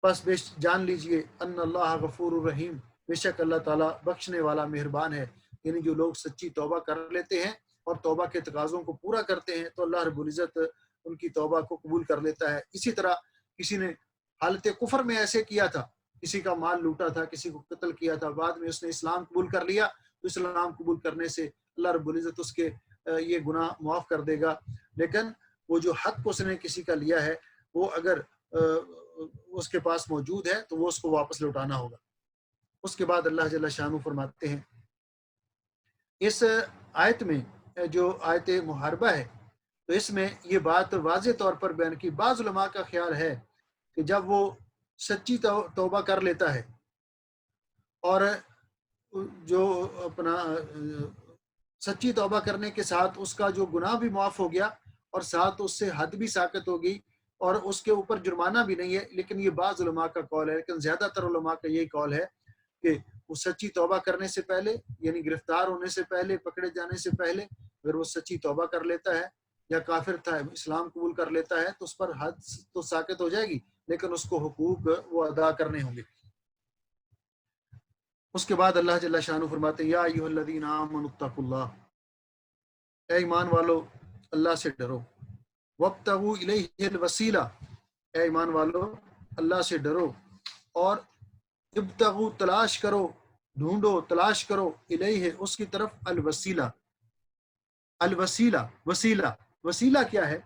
A: پس جان لیجئے، ان اللہ غفور الرحیم، بے شک اللہ تعالیٰ بخشنے والا مہربان ہے۔ یعنی جو لوگ سچی توبہ کر لیتے ہیں اور توبہ کے تقاضوں کو پورا کرتے ہیں تو اللہ رب العزت ان کی توبہ کو قبول کر لیتا ہے۔ اسی طرح کسی نے حالت کفر میں ایسے کیا تھا، کسی کا مال لوٹا تھا، کسی کو قتل کیا تھا، بعد میں اس نے اسلام قبول کر لیا، تو اسلام قبول کرنے سے اللہ رب العزت اس کے یہ گناہ معاف کر دے گا، لیکن وہ جو حق اس نے کسی کا لیا ہے وہ اگر اس کے پاس موجود ہے تو وہ اس کو واپس لوٹانا ہوگا۔ اس کے بعد اللہ جل شانہ فرماتے ہیں اس آیت میں، جو آیت محاربہ ہے، تو اس میں یہ بات واضح طور پر بیان کی۔ بعض علماء کا خیال ہے کہ جب وہ سچی توبہ کر لیتا ہے اور جو اپنا سچی توبہ کرنے کے ساتھ اس کا جو گناہ بھی معاف ہو گیا اور ساتھ اس سے حد بھی ساقط ہو گئی اور اس کے اوپر جرمانہ بھی نہیں ہے، لیکن یہ بعض علماء کا قول ہے، لیکن زیادہ تر علماء کا یہی قول ہے کہ وہ سچی توبہ کرنے سے پہلے، یعنی گرفتار ہونے سے پہلے، پکڑے جانے سے پہلے اگر وہ سچی توبہ کر لیتا ہے یا کافر تھا اسلام قبول کر لیتا ہے تو اس پر حد تو ساقط ہو جائے گی، لیکن اس کو حقوق وہ ادا کرنے ہوں گے۔ اس کے بعد اللہ جل شانہ فرماتے ہیں یا ایھا الذین آمنوا اتقوا اللہ، اے ایمان والو اللہ سے ڈرو، وابتغوا الیہ الوسیلہ، اے ایمان والو اللہ سے ڈرو اور ابتغوا تلاش کرو، ڈھونڈو تلاش کرو، الیہ اس کی طرف، الوسیلہ، الوسیلہ وسیلہ، وسیلہ کیا ہے؟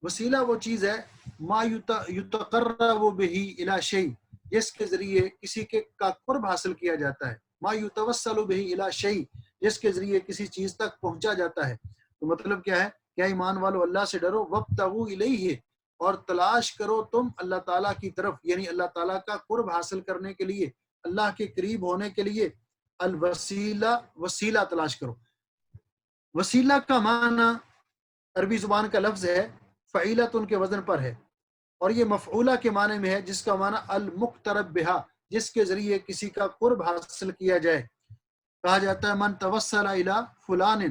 A: وسیلہ وہ چیز ہے ما یتقرب بہ الی شیء، جس کے ذریعے کسی کے کا قرب حاصل کیا جاتا ہے، ما یتوسل بہ الی شیء، جس کے ذریعے کسی چیز تک پہنچا جاتا ہے۔ تو مطلب کیا ہے؟ کیا ایمان والو اللہ سے ڈرو، وابتغوا الیہ، اور تلاش کرو تم اللہ تعالیٰ کی طرف، یعنی اللہ تعالیٰ کا قرب حاصل کرنے کے لیے، اللہ کے قریب ہونے کے لیے الوسیلہ، وسیلہ تلاش کرو۔ وسیلہ کا معنی عربی زبان کا لفظ ہے فعیلۃ کے وزن پر ہے، اور یہ مفعولہ کے معنی میں ہے، جس کا معنی المقترب بہا، جس کے ذریعے کسی کا قرب حاصل کیا جائے۔ کہا جاتا ہے من توسل الی فلان،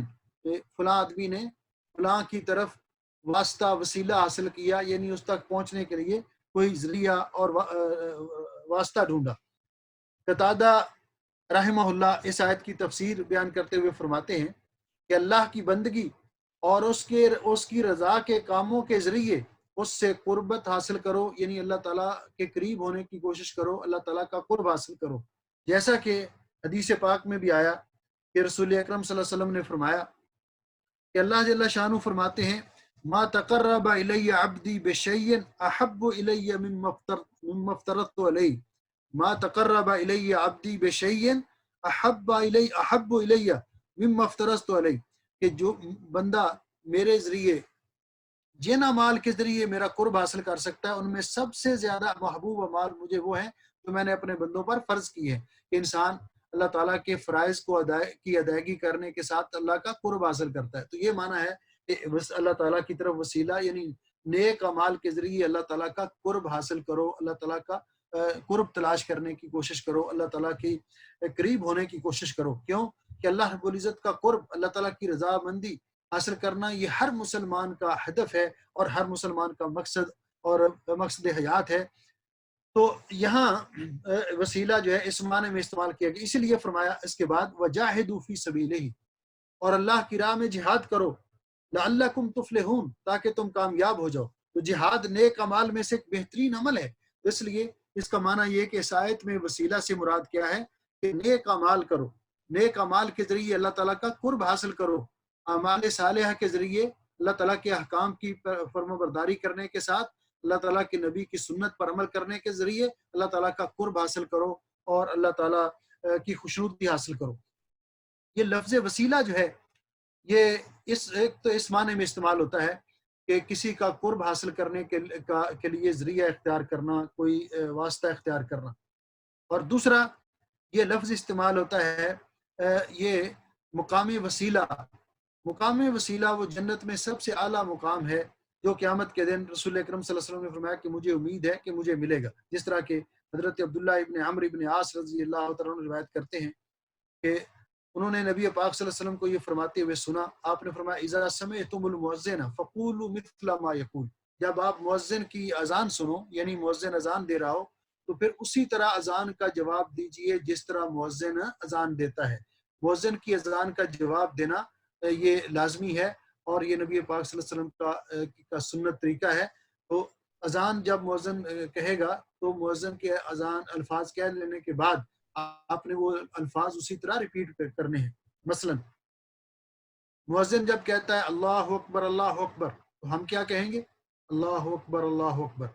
A: فلاں آدمی نے فلاں کی طرف واسطہ، وسیلہ حاصل کیا، یعنی اس تک پہنچنے کے لیے کوئی ذریعہ اور واسطہ ڈھونڈا۔ قتادہ رحمہ اللہ اس آیت کی تفسیر بیان کرتے ہوئے فرماتے ہیں کہ اللہ کی بندگی اور اس کی رضا کے کاموں کے ذریعے اس سے قربت حاصل کرو، یعنی اللہ تعالیٰ کے قریب ہونے کی کوشش کرو، اللہ تعالیٰ کا قرب حاصل کرو۔ جیسا کہ حدیث پاک میں بھی آیا کہ رسول اکرم صلی اللہ علیہ وسلم نے فرمایا کہ اللہ جل شانہ فرماتے ہیں ما تقرب الی عبدی بشیء احب الی مما افترضت علیہ، ما تقرب الی عبدی بشیء احب الی مما افترضت علیہ، کہ جو بندہ میرے ذریعے، جن اعمال کے ذریعے میرا قرب حاصل کر سکتا ہے، ان میں سب سے زیادہ محبوب اعمال مجھے وہ ہیں جو میں نے اپنے بندوں پر فرض کی ہے، کہ انسان اللہ تعالیٰ کے فرائض کو کی ادائیگی کرنے کے ساتھ اللہ کا قرب حاصل کرتا ہے۔ تو یہ معنی ہے کہ اللہ تعالیٰ کی طرف وسیلہ، یعنی نیک اعمال کے ذریعے اللہ تعالیٰ کا قرب حاصل کرو، اللہ تعالیٰ کا قرب تلاش کرنے کی کوشش کرو، اللہ تعالیٰ کی قریب ہونے کی کوشش کرو۔ کیوں کہ اللہ رب العزت کا قرب، اللہ تعالیٰ کی رضا مندی حاصل کرنا، یہ ہر مسلمان کا ہدف ہے اور ہر مسلمان کا مقصد اور مقصد حیات ہے۔ تو یہاں وسیلہ جو ہے اس معنی میں استعمال کیا گیا، اسی لیے فرمایا اس کے بعد وجاہدوا فی سبیلہ، اور اللہ کی راہ میں جہاد کرو، لعلکم تفلحون، تاکہ تم کامیاب ہو جاؤ۔ تو جہاد نیک اعمال میں سے ایک بہترین عمل ہے، اس لیے اس کا معنی یہ کہ اس آیت میں وسیلہ سے مراد کیا ہے کہ نیک اعمال کرو، نیک اعمال کے ذریعے اللہ تعالیٰ کا قرب حاصل کرو، اعمال صالحہ کے ذریعے اللہ تعالیٰ کے احکام کی فرمانبرداری کرنے کے ساتھ اللہ تعالیٰ کے نبی کی سنت پر عمل کرنے کے ذریعے اللہ تعالیٰ کا قرب حاصل کرو اور اللہ تعالیٰ کی خوشنودی حاصل کرو۔ یہ لفظ وسیلہ جو ہے یہ ایک تو اس معنی میں استعمال ہوتا ہے کہ کسی کا قرب حاصل کرنے کے لیے ذریعہ اختیار کرنا، کوئی واسطہ اختیار کرنا، اور دوسرا یہ لفظ استعمال ہوتا ہے یہ مقام وسیلہ۔ مقام وسیلہ وہ جنت میں سب سے اعلیٰ مقام ہے جو قیامت کے دن رسول اکرم صلی اللہ علیہ وسلم نے فرمایا کہ مجھے امید ہے کہ مجھے ملے گا، جس طرح کہ حضرت عبداللہ ابن عمرو ابن عاص رضی اللہ تعالیٰ عنہ روایت کرتے ہیں کہ انہوں نے نبی پاک صلی اللہ علیہ وسلم کو یہ فرماتے ہوئے سنا، آپ نے فرمایا اذا سمعتم المؤذن فقولوا مثل ما یقول، جب آپ مؤذن کی اذان سنو، یعنی مؤذن اذان دے رہا ہو، تو پھر اسی طرح اذان کا جواب دیجئے جس طرح مؤذن اذان دیتا ہے۔ مؤذن کی اذان کا جواب دینا یہ لازمی ہے، اور یہ نبی پاک صلی اللہ علیہ وسلم کا سنت طریقہ ہے۔ تو اذان جب مؤذن کہے گا تو مؤذن کے اذان الفاظ کہہ لینے کے بعد آپ نے وہ الفاظ اسی طرح ریپیٹ کرنے ہیں۔ مثلا مؤذن جب کہتا ہے اللہ اکبر اللہ اکبر، تو ہم کیا کہیں گے؟ اللہ اکبر اللہ اکبر۔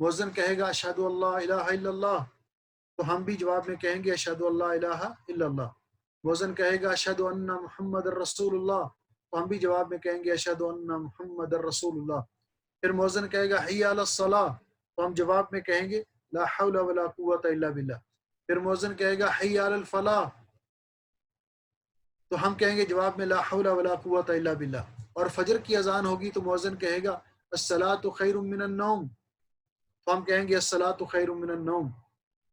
A: مؤذن کہے گا اشہد اللہ الہ الا اللہ، تو ہم بھی جواب میں کہیں گے اشہد اللہ الہ الا اللہ۔ مؤذن کہے گا اشہد ان محمد رسول اللہ، تو ہم بھی جواب میں کہیں گے اشہد ان محمد رسول اللہ۔ پھر مؤذن کہے گا حی علی الصلاۃ، تو ہم جواب میں کہیں گے لا حول ولا قوۃ الا باللہ۔ پھر مؤذن کہے گا حی علی الفلاح، تو ہم کہیں گے جواب میں لا حول ولا قوۃ الا باللہ۔ اور فجر کی اذان ہوگی تو مؤذن کہے گا الصلاۃ خیر من النوم، تو ہم کہیں گے الصلاۃ خیر من النوم۔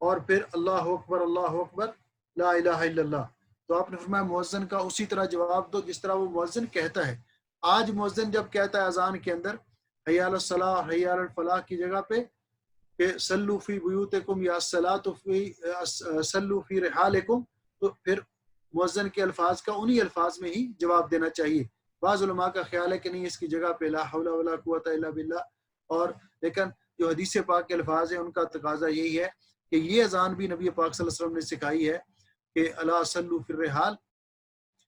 A: اور پھر اللہ اکبر لا الہ الا اللہ۔ تو آپ نے فرمایا مؤذن کا اسی طرح جواب دو جس طرح وہ مؤذن کہتا ہے۔ آج مؤذن جب کہتا ہے اذان کے اندر حی علی الصلاۃ حی علی الفلاح کی جگہ پہ کہ صلوا فی بیوتکم یا صلوا فی رحالکم، تو پھر مؤذن کے الفاظ کا انہی الفاظ میں ہی جواب دینا چاہیے۔ بعض علماء کا خیال ہے کہ نہیں، اس کی جگہ پہ لا حول ولا قوۃ الا باللہ، اور لیکن جو حدیث پاک کے الفاظ ہیں ان کا تقاضا یہی ہے کہ یہ اذان بھی نبی پاک صلی اللہ علیہ وسلم نے سکھائی ہے کہ الا صلوا فی الرحال،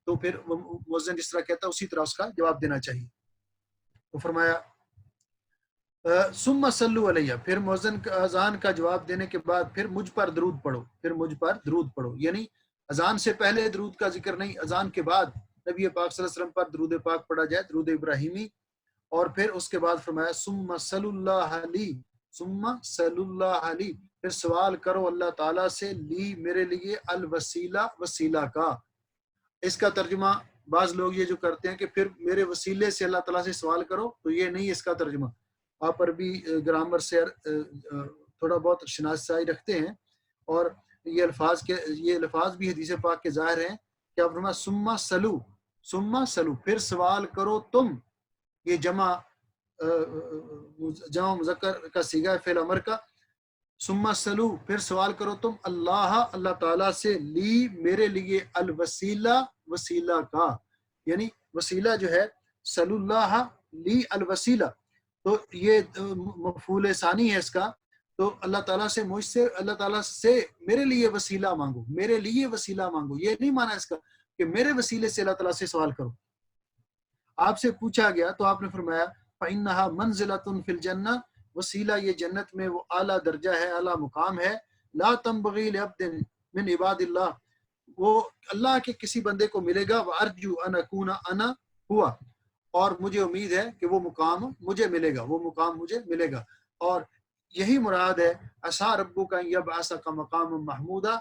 A: تو پھر مؤذن جس طرح کہتا ہے اسی طرح اس کا جواب دینا چاہیے۔ تو فرمایا ثم صلوا علیہ، پھر مؤذن اذان کا جواب دینے کے بعد پھر مجھ پر درود پڑھو، پھر مجھ پر درود پڑھو، یعنی اذان سے پہلے درود کا ذکر نہیں، اذان کے بعد نبی پاک صلی اللہ علیہ وسلم پر درود پاک پڑھا جائے، درود ابراہیمی۔ اور پھر اس کے بعد فرمایا ثم صلی اللہ علی، ثم صلی اللہ علی، پھر سوال کرو اللہ تعالیٰ سے، لی میرے لیے، الوسیلہ وسیلہ کا۔ اس کا ترجمہ بعض لوگ یہ جو کرتے ہیں کہ پھر میرے وسیلے سے اللہ تعالیٰ سے سوال کرو، تو یہ نہیں اس کا ترجمہ۔ آپ عربی گرامر سے تھوڑا بہت شناسائی رکھتے ہیں، اور یہ الفاظ بھی حدیث پاک کے ظاہر ہیں کہ آپ فرمایا ثم صلو، ثم صلو، پھر سوال کرو تم، یہ جمع مذکر کا صیغہ ہے فعل امر کا، ثم صلو، پھر سوال کرو تم، اللہ تعالیٰ سے، لی میرے لیے، الوسیلہ وسیلہ کا، یعنی وسیلہ جو ہے صلی اللہ لی الوسیلہ، تو یہ مفعول ثانی ہے اس کا، تو اللہ تعالیٰ سے، مجھ سے، اللہ تعالیٰ سے میرے لیے وسیلہ مانگو، میرے لیے وسیلہ مانگو، یہ نہیں مانا اس کا کہ میرے وسیلے سے اللہ تعالیٰ سے سوال کرو۔ آپ سے پوچھا گیا تو آپ نے فرمایا فَإِنَّهَا مَنزِلَةٌ فِي الْجَنَّةِ، وسیلہ یہ جنت میں وہ اعلیٰ درجہ ہے، اعلیٰ مقام ہے، لا تنبغی لعبد من عباد اللہ، وہ اللہ کے کسی بندے کو ملے گا، وَأَرْجُو أَنْ أَكُونَ أَنَا ہوا، اور مجھے امید ہے کہ وہ مقام مجھے ملے گا، وہ مقام مجھے ملے گا، اور یہی مراد ہے عسیٰ ربک ان یبعثک مقاما محمودا،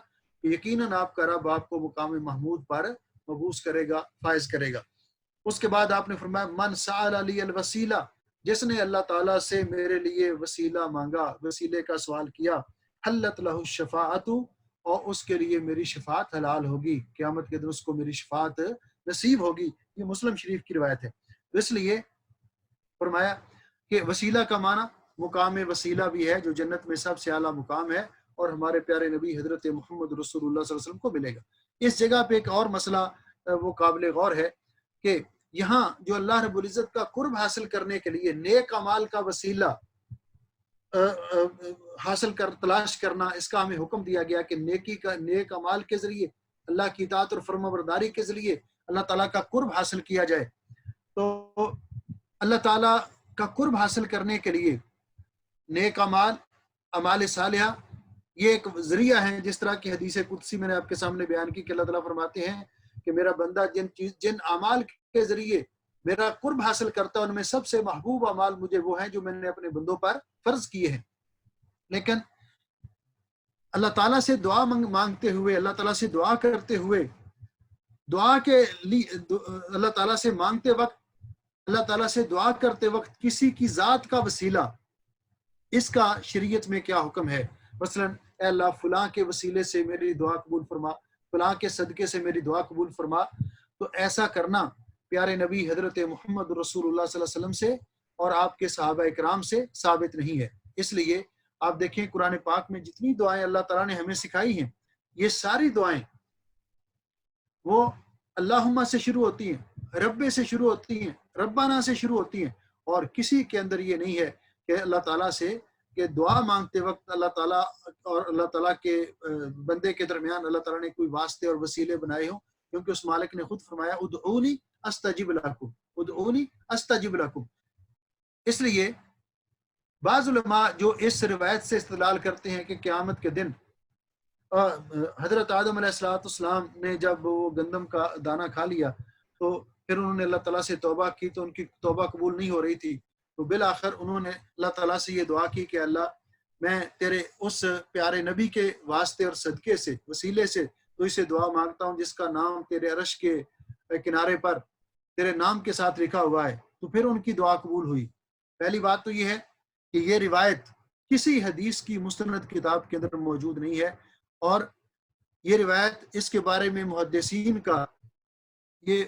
A: یقیناً آپ کا رب آپ کو مقام محمود پر مبعوث کرے گا، فائز کرے گا۔ اس کے بعد آپ نے فرمایا من سأل لی الوسیلہ، جس نے اللہ تعالیٰ سے میرے لیے وسیلہ مانگا، وسیلے کا سوال کیا، حلت لہ الشفاعت، اور اس کے لیے میری شفاعت حلال ہوگی، قیامت کے دن اس کو میری شفاعت نصیب ہوگی۔ یہ مسلم شریف کی روایت ہے۔ اس لیے فرمایا کہ وسیلہ کا معنی مقام وسیلہ بھی ہے، جو جنت میں سب سے اعلیٰ مقام ہے، اور ہمارے پیارے نبی حضرت محمد رسول اللہ صلی اللہ علیہ وسلم کو ملے گا۔ اس جگہ پہ ایک اور مسئلہ وہ قابل غور ہے کہ یہاں جو اللہ رب العزت کا قرب حاصل کرنے کے لیے نیک اعمال کا وسیلہ حاصل تلاش کرنا، اس کا ہمیں حکم دیا گیا کہ نیک اعمال کے ذریعے، اللہ کی اطاعت اور فرما برداری کے ذریعے اللہ تعالیٰ کا قرب حاصل کیا جائے۔ تو اللہ تعالیٰ کا قرب حاصل کرنے کے لیے نیک اعمال، اعمال صالحہ، یہ ایک ذریعہ ہے، جس طرح کی حدیث قدسی میں نے آپ کے سامنے بیان کی کہ اللہ تعالیٰ فرماتے ہیں کہ میرا بندہ جن اعمال کے ذریعے میرا قرب حاصل کرتا ہے، ان میں سب سے محبوب اعمال مجھے وہ ہیں جو میں نے اپنے بندوں پر فرض کیے ہیں۔ لیکن اللہ تعالیٰ سے دعا مانگتے ہوئے، اللہ تعالیٰ سے دعا کرتے ہوئے، دعا کے لیے اللہ تعالیٰ سے مانگتے وقت، اللہ تعالیٰ سے دعا کرتے وقت کسی کی ذات کا وسیلہ، اس کا شریعت میں کیا حکم ہے؟ مثلا اے اللہ فلاں کے وسیلے سے میری دعا قبول فرما، فلاں کے صدقے سے میری دعا قبول فرما، تو ایسا کرنا پیارے نبی حضرت محمد رسول اللہ صلی اللہ علیہ وسلم سے اور آپ کے صحابہ اکرام سے ثابت نہیں ہے۔ اس لیے آپ دیکھیں قرآن پاک میں جتنی دعائیں اللہ تعالیٰ نے ہمیں سکھائی ہیں، یہ ساری دعائیں وہ اللہم سے شروع ہوتی ہیں، رب سے شروع ہوتی ہیں، ربنا سے شروع ہوتی ہیں، اور کسی کے اندر یہ نہیں ہے کہ اللہ تعالیٰ سے کہ دعا مانگتے وقت اللہ تعالیٰ اور اللہ تعالیٰ کے بندے کے درمیان اللہ تعالیٰ نے کوئی واسطے اور وسیلے بنائے ہوں، کیونکہ اس مالک نے خود فرمایا ادعونی استجب لکم، ادعونی استجب لکم۔ اس لیے بعض علماء جو اس روایت سے استدلال کرتے ہیں کہ قیامت کے دن حضرت آدم علیہ السلام نے جب وہ گندم کا دانہ کھا لیا تو پھر انہوں نے اللہ تعالیٰ سے توبہ کی، تو ان کی توبہ قبول نہیں ہو رہی تھی، تو بالآخر انہوں نے اللہ تعالیٰ سے یہ دعا کی کہ اللہ میں تیرے اس پیارے نبی کے واسطے اور صدقے سے، وسیلے سے تو اسے دعا مانگتا ہوں جس کا نام تیرے عرش کے کنارے پر تیرے نام کے ساتھ لکھا ہوا ہے۔ تو پھر ان کی دعا قبول ہوئی۔ پہلی بات تو یہ ہے کہ یہ روایت کسی حدیث کی مستند کتاب کے اندر موجود نہیں ہے، اور یہ روایت اس کے بارے میں محدثین کا یہ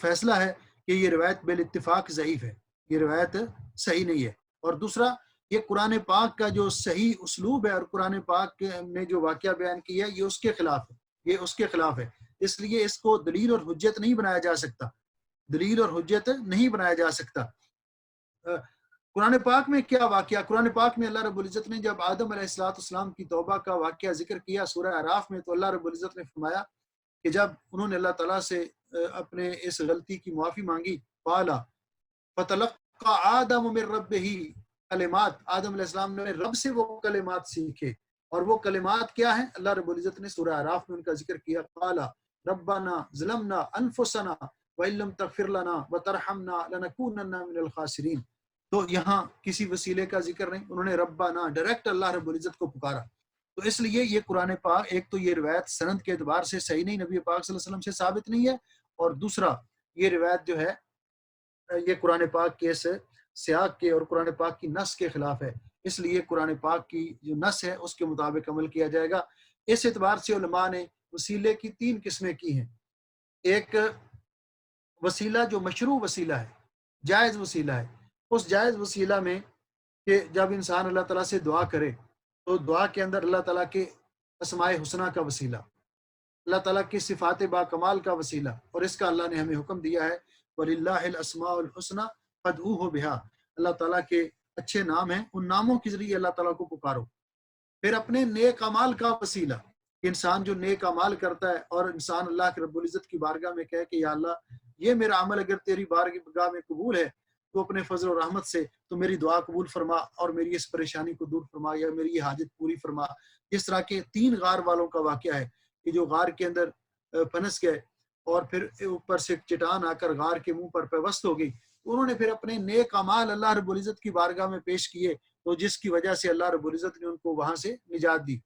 A: فیصلہ ہے کہ یہ روایت بالاتفاق ضعیف ہے، یہ روایت صحیح نہیں ہے۔ اور دوسرا، یہ قرآن پاک کا جو صحیح اسلوب ہے اور قرآن پاک نے جو واقعہ بیان کیا ہے یہ اس کے خلاف ہے، یہ اس کے خلاف ہے، اس لیے اس کو دلیل اور حجت نہیں بنایا جا سکتا، دلیل اور حجت نہیں بنایا جا سکتا۔ قرآن پاک میں کیا واقعہ؟ قرآن پاک میں اللہ رب العزت نے جب آدم علیہ السلام کی توبہ کا واقعہ ذکر کیا سورہ اعراف میں، تو اللہ رب العزت نے فرمایا کہ جب انہوں نے اللہ تعالیٰ سے اپنے اس غلطی کی معافی مانگی، قالا فتلقى آدم من ربہ کلمات، آدم علیہ السلام نے رب سے وہ کلمات سیکھے، اور وہ کلمات کیا ہیں؟ اللہ رب العزت نے سورہ اعراف میں ان کا ذکر کیا، قالا ربنا ظلمنا انفسنا وَإِن لَّمْ تَغْفِرْ لَنَا وَتَرْحَمْنَا لَنَكُونَنَّ مِنَ الْخَاسِرِينَ. تو یہاں کسی وسیلے کا ذکر نہیں، انہوں نے ربنا ڈائریکٹ اللہ رب العزت کو پکارا. تو اس لیے یہ قرآن پاک، ایک تو یہ روایت سند کے اعتبار سے صحیح نہیں، نبی پاک صلی اللہ علیہ وسلم سے ثابت نہیں ہے، اور دوسرا یہ روایت جو ہے یہ قرآن پاک کے اس سیاق کے اور قرآن پاک کی نص کے خلاف ہے. اس لیے قرآن پاک کی جو نص ہے اس کے مطابق عمل کیا جائے گا. اس اعتبار سے علماء نے وسیلے کی 3 قسمیں کی ہیں. ایک وسیلہ جو مشروع وسیلہ ہے، جائز وسیلہ ہے. اس جائز وسیلہ میں کہ جب انسان اللہ تعالیٰ سے دعا کرے تو دعا کے اندر اللہ تعالیٰ کے اسماء حسنہ کا وسیلہ، اللہ تعالیٰ کی صفات با کمال کا وسیلہ، اور اس کا اللہ نے ہمیں حکم دیا ہے وَلِلَّهِ الْأَسْمَاءُ الْحُسْنَى فَادْعُوهُ بِهَا. اللہ تعالیٰ کے اچھے نام ہیں، ان ناموں کے ذریعے اللہ تعالیٰ کو پکارو. پھر اپنے نیک اعمال کا وسیلہ، انسان جو نیک اعمال کرتا ہے اور انسان اللہ کے رب العزت کی بارگاہ میں کہے کہ یا اللہ یہ میرا عمل اگر تیری بارگاہ میں قبول ہے تو اپنے فضل و رحمت سے تو میری دعا قبول فرما اور میری اس پریشانی کو دور فرما یا میری یہ حاجت پوری فرما. جس طرح کے 3 غار والوں کا واقعہ ہے کہ جو غار کے اندر پھنس گئے اور پھر اوپر سے چٹان آ کر غار کے منہ پر پیوست ہو گئی، انہوں نے پھر اپنے نیک اعمال اللہ رب العزت کی بارگاہ میں پیش کیے، تو جس کی وجہ سے اللہ رب العزت نے ان کو وہاں سے نجات دی.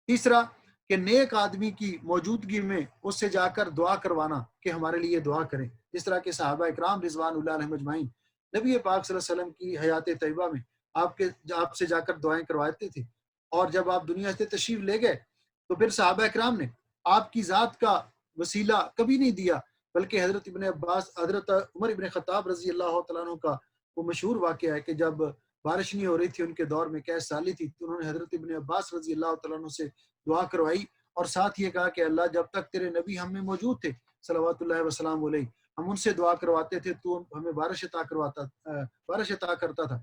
A: تیسرا کہ نیک آدمی کی موجودگی میں اس سے جا کر دعا کروانا کہ ہمارے لیے دعا کریں. جس طرح کے صحابہ اکرام رضوان اللہ علیہم اجمعین نبی پاک صلی اللہ علیہ وسلم کی حیات طیبہ میں آپ سے جا کر دعائیں کرواتے تھے، اور جب آپ دنیا سے تشریف لے گئے تو پھر صحابہ اکرام نے آپ کی ذات کا وسیلہ کبھی نہیں دیا، بلکہ حضرت عمر ابن خطاب رضی اللہ تعالیٰ عنہ کا وہ مشہور واقعہ ہے کہ جب بارش نہیں ہو رہی تھی ان کے دور میں، قحط سالی تھی، تو انہوں نے حضرت ابن عباس رضی اللہ تعالیٰ عنہ سے دعا کروائی اور ساتھ یہ کہا کہ اللہ جب تک تیرے نبی ہم میں موجود تھے صلوات اللہ وسلام علیہ، ہم ان سے دعا کرواتے تھے تو ہمیں بارش عطا کرتا تھا.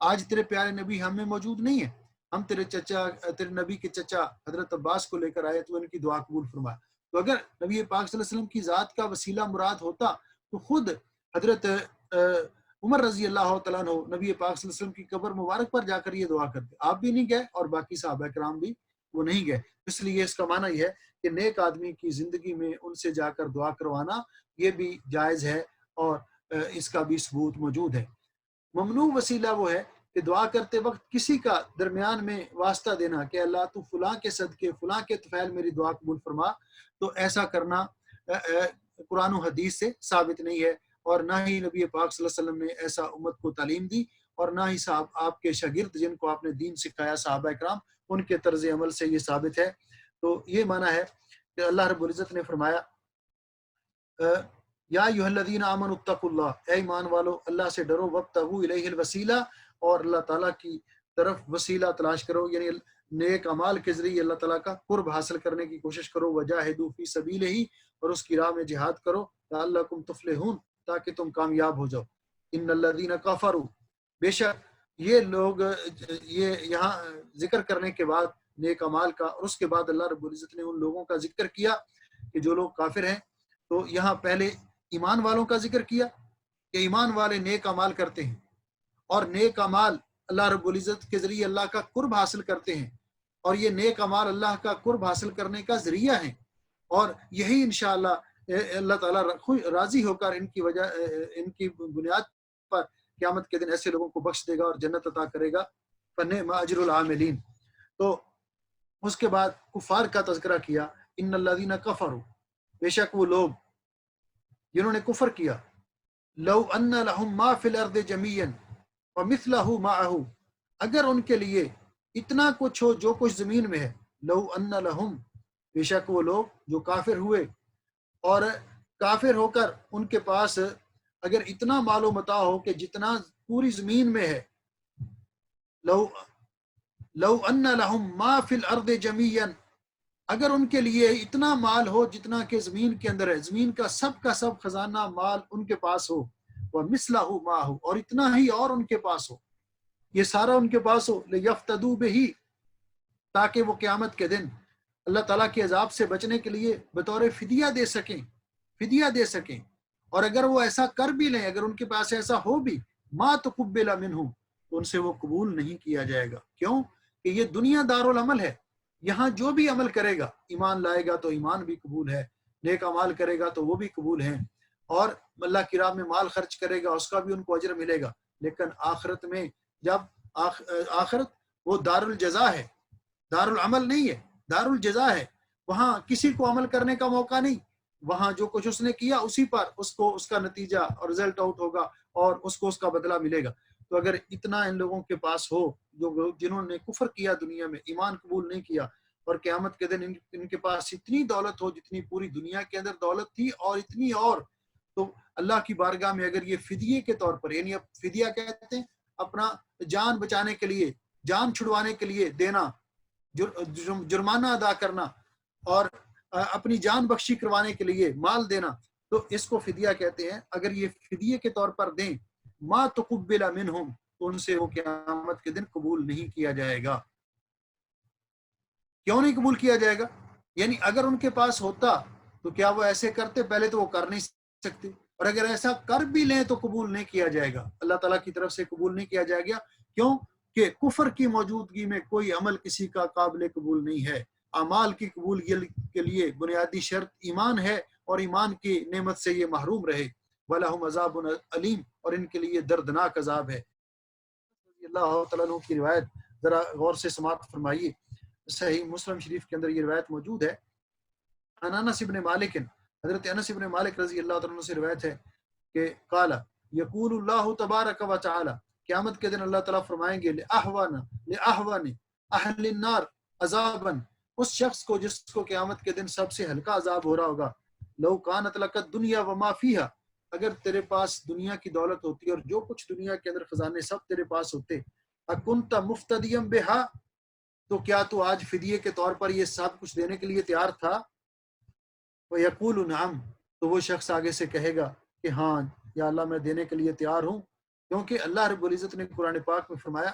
A: آج تیرے پیارے نبی ہم میں موجود نہیں ہے، ہم تیرے نبی کے چچا حضرت عباس کو لے کر آئے تو ان کی دعا قبول فرمایا. تو اگر نبی پاک صلی اللہ علیہ وسلم کی ذات کا وسیلہ مراد ہوتا تو خود حضرت عمر رضی اللہ تعالیٰ عنہ نبی پاک صلی اللہ علیہ وسلم کی قبر مبارک پر جا کر یہ دعا کرتے. آپ بھی نہیں گئے اور باقی صحابہ کرام بھی وہ نہیں گئے. اس لیے اس کا معنی یہ ہے کہ نیک آدمی کی زندگی میں ان سے جا کر دعا کروانا یہ بھی جائز ہے اور اس کا بھی ثبوت موجود ہے. ممنوع وسیلہ وہ ہے کہ دعا کرتے وقت کسی کا درمیان میں واسطہ دینا کہ اللہ تو فلاں کے صدقے فلاں کے طفیل میری دعا قبول فرما. تو ایسا کرنا قرآن و حدیث سے ثابت نہیں ہے، اور نہ ہی نبی پاک صلی اللہ علیہ وسلم نے ایسا امت کو تعلیم دی، اور نہ ہی آپ کے شاگرد جن کو آپ نے دین سکھایا صحابہ اکرام ان کے طرز عمل سے یہ ثابت ہے. تو یہ معنی ہے کہ اللہ رب العزت نے فرمایا یا ایھا الذین آمنوا اتقوا اللہ، اے ایمان والو اللہ سے ڈرو، وابتغوا الیہ الوسیلہ، اور اللہ تعالیٰ کی طرف وسیلہ تلاش کرو، یعنی نیک اعمال کے ذریعے اللہ تعالیٰ کا قرب حاصل کرنے کی کوشش کرو. وجاہدوا فی سبیلہ، اور اس کی راہ میں جہاد کرو، لعلکم تفلحون، تاکہ تم کامیاب ہو جاؤ. ان الذین کفروا، بے شک یہ لوگ، یہ یہاں ذکر کرنے کے بعد نیک اعمال کا، اور اس کے بعد اللہ رب العزت نے ان لوگوں کا ذکر کیا کہ جو لوگ کافر ہیں. تو یہاں پہلے ایمان والوں کا ذکر کیا کہ ایمان والے نیک اعمال کرتے ہیں، اور نیک اعمال اللہ رب العزت کے ذریعے اللہ کا قرب حاصل کرتے ہیں، اور یہ نیک اعمال اللہ کا قرب حاصل کرنے کا ذریعہ ہیں، اور یہی انشاءاللہ اللہ تعالیٰ راضی ہو کر ان کی بنیاد پر قیامت کے دن ایسے لوگوں کو بخش دے گا اور جنت عطا کرے گا. فنعم اجر العاملین. تو اس کے بعد کفار کا تذکرہ کیا. ان الذین کفروا، بے شک وہ لوگ جنہوں نے کفر کیا، لو ان لہم ما فی الارض جمیعا ومثلہ معہ، اگر ان کے لیے اتنا کچھ ہو جو کچھ زمین میں ہے، لو ان لہم، بے شک وہ لوگ جو کافر ہوئے اور کافر ہو کر ان کے پاس اگر اتنا مال و متاع ہو کہ جتنا پوری زمین میں ہے، لو ان لہم ما فی الارض جمیعا، اگر ان کے لیے اتنا مال ہو جتنا کہ زمین کے اندر ہے، زمین کا سب خزانہ مال ان کے پاس ہو، ومثلہ معہ، اور اتنا ہی اور ان کے پاس ہو، یہ سارا ان کے پاس ہو، لیفتدوا بہ، تاکہ وہ قیامت کے دن اللہ تعالیٰ کے عذاب سے بچنے کے لیے بطور فدیہ دے سکیں. اور اگر وہ ایسا کر بھی لیں، اگر ان کے پاس ایسا ہو بھی، ما تقبل منہم، تو ان سے وہ قبول نہیں کیا جائے گا. کیوں؟ کہ یہ دنیا دارالعمل ہے، یہاں جو بھی عمل کرے گا، ایمان لائے گا تو ایمان بھی قبول ہے، نیک اعمال کرے گا تو وہ بھی قبول ہیں، اور اللہ کی راہ میں مال خرچ کرے گا اس کا بھی ان کو اجر ملے گا۔ لیکن آخرت میں جب آخرت وہ دار الجزا ہے، دار العمل نہیں ہے، دار الجزا ہے، وہاں کسی کو عمل کرنے کا موقع نہیں، وہاں جو کچھ اس نے کیا اسی پر اس کو اس کا نتیجہ اور رزلٹ آؤٹ ہوگا اور اس کو اس کا بدلہ ملے گا۔ تو اگر اتنا ان لوگوں کے پاس ہو جو جنہوں نے کفر کیا دنیا میں، ایمان قبول نہیں کیا، اور قیامت کے دن ان کے پاس اتنی دولت ہو جتنی پوری دنیا کے اندر دولت تھی اور اتنی اور، تو اللہ کی بارگاہ میں اگر یہ فدیے کے طور پر، یعنی اب فدیہ کہتے ہیں اپنا جان بچانے کے لیے، جان چھڑوانے کے لیے دینا، جرمانہ ادا کرنا اور اپنی جان بخشی کروانے کے لیے مال دینا، تو اس کو فدیہ کہتے ہیں۔ اگر یہ فدیے کے طور پر دیں، ما تقبل منہم، تو ان سے وہ قیامت کے دن قبول نہیں کیا جائے گا۔ کیوں نہیں قبول کیا جائے گا؟ یعنی اگر ان کے پاس ہوتا تو کیا وہ ایسے کرتے؟ پہلے تو وہ کر نہیں سکتے، اور اگر ایسا کر بھی لیں تو قبول نہیں کیا جائے گا، اللہ تعالیٰ کی طرف سے قبول نہیں کیا جائے گا۔ کیوں کہ کفر کی موجودگی میں کوئی عمل کسی کا قابل قبول نہیں ہے۔ اعمال کی قبول کے لیے بنیادی شرط ایمان ہے، اور ایمان کی نعمت سے یہ محروم رہے۔ وَلَهُمْ عَذَابٌ علیم، اور ان کے لیے دردناک عذاب ہے۔ اللہ تعالیٰ عنہ کی روایت ذرا غور سے سماعت فرمائیے، صحیح مسلم شریف کے اندر یہ روایت موجود ہے۔ انس ابن مالک، حضرت انس ابن مالک رضی اللہ تعالیٰ عنہ سے روایت ہے کہ قال یقول اللہ تبارک و تعالی، قیامت کے دن اللہ تعالیٰ فرمائیں گے لأہون اہل النار عذابا، اس شخص کو جس کو قیامت کے دن سب سے ہلکا عذاب ہو رہا ہوگا، لو کانت لک الدنیا وما فیہا، اگر تیرے پاس دنیا کی دولت ہوتی اور جو کچھ دنیا کے اندر خزانے سب تیرے پاس ہوتے، اکنت مفتدیا بہا، تو کیا تو آج فدیے کے طور پر یہ سب کچھ دینے کے لیے تیار تھا؟ وَيَقُولُ نعم، تو وہ شخص آگے سے کہے گا کہ ہاں یا اللہ میں دینے کے لیے تیار ہوں، کیونکہ اللہ رب العزت نے قرآن پاک میں فرمایا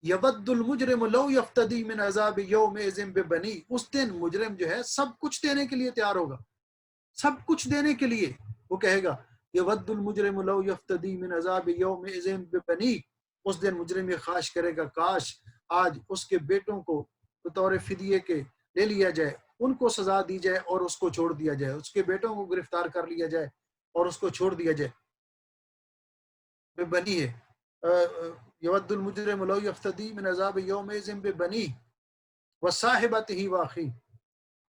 A: یود المجرم لو یفتدی من عذاب یومئذ ببنی، اس دن مجرم جو ہے سب کچھ دینے کے لیے تیار ہوگا، سب کچھ دینے کے لیے وہ کہے گا یود المجرم لو یفتدی من عذاب یومئذ ببنی، اس دن مجرم یہ خواہش کرے گا کاش آج اس کے بیٹوں کو بطور فدیے کے لے لیا جائے، ان کو سزا دی جائے اور اس کو چھوڑ دیا جائے، اس کے بیٹوں کو گرفتار کر لیا جائے اور اس کو چھوڑ دیا جائے۔ بنی ہے یود المجرم لو یفتدی من عذاب یومئذ ببنی وصاحبتہ واخی،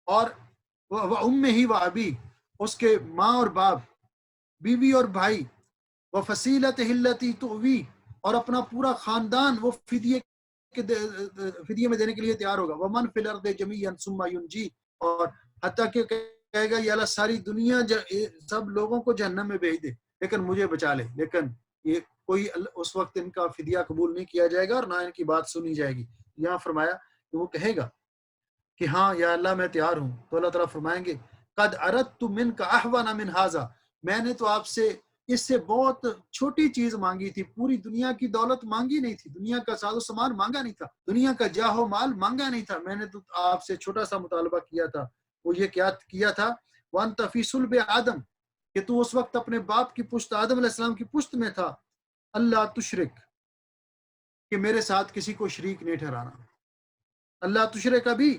A: اور وامہ وابی، اس کے ماں اور باپ، بیوی اور بھائی، وفصیلتہ التی تؤوی، اور اپنا پورا خاندان وہ فدیے میں دینے کے لیے تیار ہوگا۔ ومن فی الارض جمیعا ثم ینجی، اور حتیٰ کہ کہے گا یا اللہ ساری دنیا سب لوگوں کو جہنم میں بھیج دے لیکن مجھے بچا لے، لیکن یہ کوئی اس وقت ان کا فدیہ قبول نہیں کیا جائے گا اور نہ ان کی بات سنی جائے گی۔ یہاں فرمایا کہ وہ کہے گا کہ ہاں یا اللہ میں تیار ہوں، تو اللہ تعالیٰ فرمائیں گے قد اردت منک احون من ھذا، میں نے تو آپ سے اس سے بہت چھوٹی چیز مانگی تھی، پوری دنیا کی دولت مانگی نہیں تھی، دنیا کا ساز و سامان مانگا نہیں تھا، دنیا کا جاہ و مال مانگا نہیں تھا، میں نے تو آپ سے چھوٹا سا مطالبہ کیا تھا، وہ یہ کیا کیا تھا وانت فی صلب آدم، کہ تو اس وقت اپنے باپ کی پشت، آدم علیہ السلام کی پشت میں تھا، اللہ تشرک، کہ میرے ساتھ کسی کو شریک نہیں ٹھہرانا، اللہ تشرک ابھی،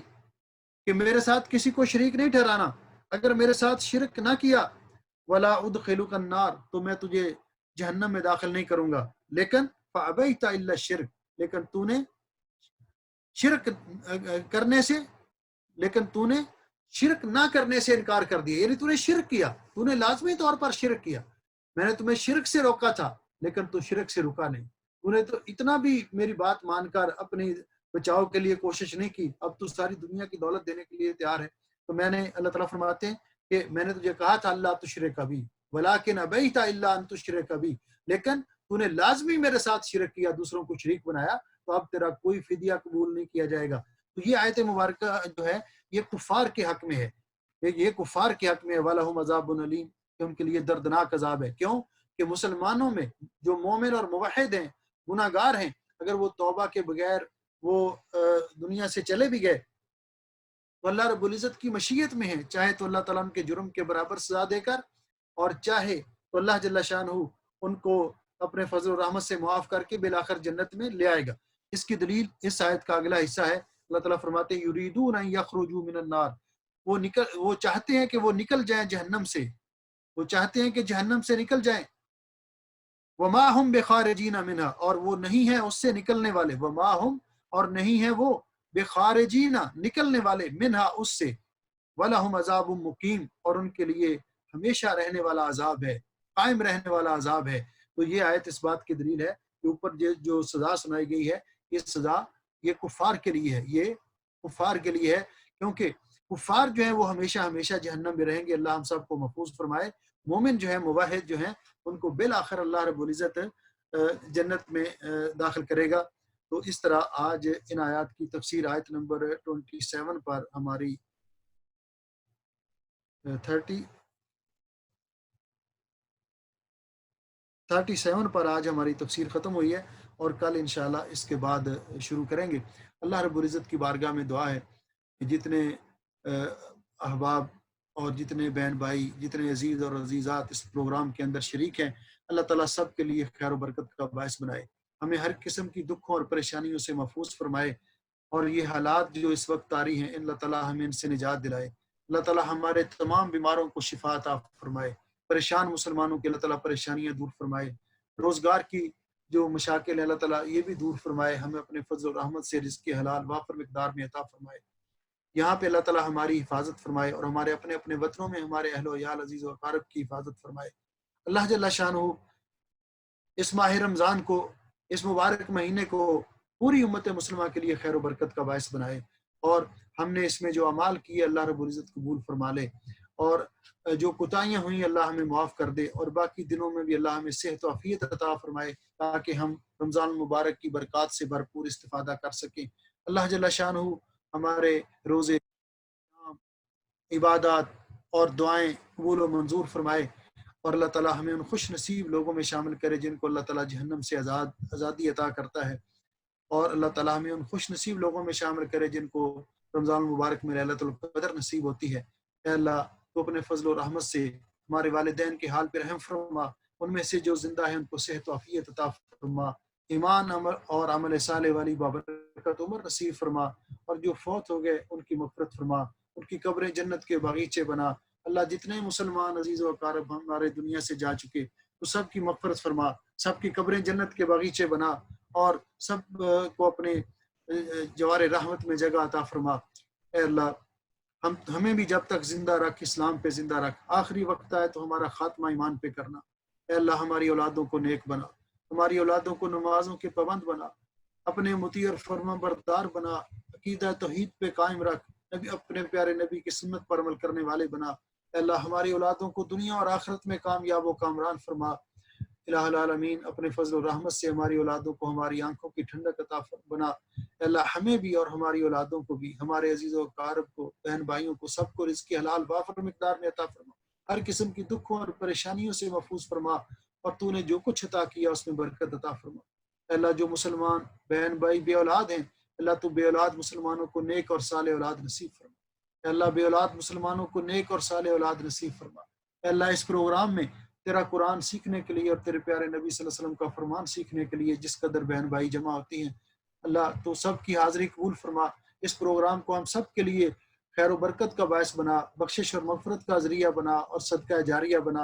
A: کہ میرے ساتھ کسی کو شریک نہیں ٹھہرانا، اگر میرے ساتھ شرک نہ کیا ولا ادخلک النار، تو میں تجھے جہنم میں داخل نہیں کروں گا، لیکن فابیت الا الشرک، لیکن تو نے شرک کرنے سے، لیکن تو نے شرک نہ کرنے سے انکار کر دیا، یعنی تو نے شرک کیا، تو نے لازمی طور پر شرک کیا، میں نے تمہیں شرک سے روکا تھا لیکن تو شرک سے رکا نہیں، تو نے تو اتنا بھی میری بات مان کر اپنی بچاؤ کے لیے کوشش نہیں کی، اب تو ساری دنیا کی دولت دینے کے لیے تیار ہے۔ تو میں نے، اللہ تعالیٰ فرماتے ہیں کہ میں نے تجھے کہا تھا اللہ تشرک بی ولکن ابیت الا ان تشرک بی، لیکن تو نے لازمی میرے ساتھ شرک کیا، دوسروں کو شریک بنایا، تو اب تیرا کوئی فدیہ قبول نہیں کیا جائے گا۔ تو یہ آیت مبارکہ جو ہے یہ کفار کے حق میں ہے، یہ کفار کے حق میں ہے، وَلَهُمْ عَذَابٌ عَلِيمٌ، کہ ان کے لیے دردناک عذاب ہے۔ کیوں کہ مسلمانوں میں جو مومن اور موحد ہیں، گناہ گار ہیں، اگر وہ توبہ کے بغیر وہ دنیا سے چلے بھی گئے تو اللہ رب العزت کی مشیت میں ہے، چاہے تو اللہ تعالیٰ ان کے جرم کے برابر سزا دے کر، اور چاہے تو اللہ جل شانہ ان کو اپنے فضل و رحمت سے معاف کر کے بالآخر جنت میں لے آئے گا۔ اس کی دلیل اس آیت کا اگلا حصہ ہے، اللہ تعالیٰ فرماتے ہیں یریدون ان یخرجوا من النار، وہ چاہتے ہیں کہ وہ نکل جائیں جہنم سے، وہ چاہتے ہیں کہ جہنم سے نکل جائیں. وما ہم بخارجین منہا، اور وہ نہیں ہیں اس سے نکلنے والے. وما ہم، اور نہیں ہیں وہ، بخارجین نکلنے والے، منہا اس سے. وَلَهُمْ عذاب مقیم، اور ان کے لیے ہمیشہ رہنے والا عذاب ہے، قائم رہنے والا عذاب ہے. تو یہ آیت اس بات کی دلیل ہے کہ اوپر جو سزا سنائی گئی ہے، یہ سزا یہ کفار کے لیے ہے، یہ کفار کے لیے ہے، کیونکہ کفار جو ہیں وہ ہمیشہ ہمیشہ جہنم میں رہیں گے. اللہ ہم سب کو محفوظ فرمائے. مومن جو ہے، موحد جو ہیں، ان کو بالآخر اللہ رب العزت جنت میں داخل کرے گا. تو اس طرح آج ان آیات کی تفسیر آیت نمبر 27 پر ہماری 37 پر آج ہماری تفسیر ختم ہوئی ہے، اور کل انشاءاللہ اس کے بعد شروع کریں گے. اللہ رب العزت کی بارگاہ میں دعا ہے کہ جتنے احباب اور جتنے بہن بھائی، جتنے عزیز اور عزیزات اس پروگرام کے اندر شریک ہیں، اللہ تعالیٰ سب کے لیے خیر و برکت کا باعث بنائے، ہمیں ہر قسم کی دکھوں اور پریشانیوں سے محفوظ فرمائے، اور یہ حالات جو اس وقت طاری ہیں اللہ تعالیٰ ہمیں ان سے نجات دلائے. اللہ تعالیٰ ہمارے تمام بیماروں کو شفا عطا فرمائے، پریشان مسلمانوں کے اللہ تعالیٰ پریشانیاں دور فرمائے، روزگار کی جو مشاکل ہیں اللہ تعالیٰ یہ بھی دور فرمائے، ہمیں اپنے فضل و رحمت سے رزق حلال وافر مقدار میں عطا فرمائے. یہاں پہ اللہ تعالیٰ ہماری حفاظت فرمائے، اور ہمارے اپنے اپنے وطنوں میں ہمارے اہل و عیال عزیز و اقارب کی حفاظت فرمائے. اللہ جل شانہ اس ماہ رمضان کو، اس مبارک مہینے کو پوری امت مسلمہ کے لیے خیر و برکت کا باعث بنائے، اور ہم نے اس میں جو اعمال کیے اللہ رب العزت قبول فرما لے، اور جو کوتاہیاں ہوئیں اللہ ہمیں معاف کر دے، اور باقی دنوں میں بھی اللہ ہمیں صحت و عافیت عطا فرمائے تاکہ ہم رمضان المبارک کی برکات سے بھرپور استفادہ کر سکیں. اللہ جل شانہ ہمارے روزے، عبادات اور دعائیں قبول و منظور فرمائے، اور اللہ تعالیٰ ہمیں ان خوش نصیب لوگوں میں شامل کرے جن کو اللہ تعالیٰ جہنم سے آزادی عطا کرتا ہے، اور اللہ تعالیٰ ہمیں ان خوش نصیب لوگوں میں شامل کرے جن کو رمضان المبارک میں لیلۃ القدر نصیب ہوتی ہے. اے اللہ تو اپنے فضل و رحمت سے ہمارے والدین کے حال پہ رحم فرما، ان میں سے جو زندہ ہیں ان کو صحت و عافیت عطا فرما، ایمان عمل اور عمل صالح والی بابرکت عمر نصیب فرما، اور جو فوت ہو گئے ان کی مغفرت فرما، ان کی قبریں جنت کے باغیچے بنا. اللہ جتنے مسلمان عزیز و اقارب ہمارے دنیا سے جا چکے تو سب کی مغفرت فرما، سب کی قبریں جنت کے باغیچے بنا، اور سب کو اپنے جوار رحمت میں جگہ عطا فرما. اے اللہ ہمیں بھی جب تک زندہ رکھ، اسلام پہ زندہ رکھ، آخری وقت آئے تو ہمارا خاتمہ ایمان پہ کرنا. اے اللہ ہماری اولادوں کو نیک بنا، ہماری اولادوں کو نمازوں کے پابند بنا، اپنے مطیع اور فرما بردار بنا، عقیدہ توحید پہ قائم رکھ، نبی اپنے پیارے نبی کی سنت پر عمل کرنے والے بنا. اے اللہ ہماری اولادوں کو دنیا اور آخرت میں کامیاب و کامران فرما. الہ العالمین اپنے فضل و رحمت سے ہماری اولادوں کو ہماری آنکھوں کی ٹھنڈک عطا بنا. اے اللہ ہمیں بھی اور ہماری اولادوں کو بھی، ہمارے عزیز و اقارب کو، بہن بھائیوں کو، سب کو رزق حلال وافر مقدار میں عطا فرما، ہر قسم کی دکھوں اور پریشانیوں سے محفوظ فرما، اور تو نے جو کچھ عطا کیا اس میں برکت عطا فرما. اے اللہ جو مسلمان بہن بھائی بے اولاد ہیں، اللہ تو بے اولاد مسلمانوں کو نیک اور صالح اولاد نصیب فرما. اے اللہ بے اولاد مسلمانوں کو نیک اور صالح اولاد نصیب فرما. اے اللہ اس پروگرام میں تیرا قرآن سیکھنے کے لیے اور تیرے پیارے نبی صلی اللہ علیہ وسلم کا فرمان سیکھنے کے لیے جس قدر بہن بھائی جمع ہوتی ہیں، اللہ تو سب کی حاضری قبول فرما. اس پروگرام کو ہم سب کے لیے خیر و برکت کا باعث بنا، بخشش اور مغفرت کا ذریعہ بنا، اور صدقہ جاریہ بنا،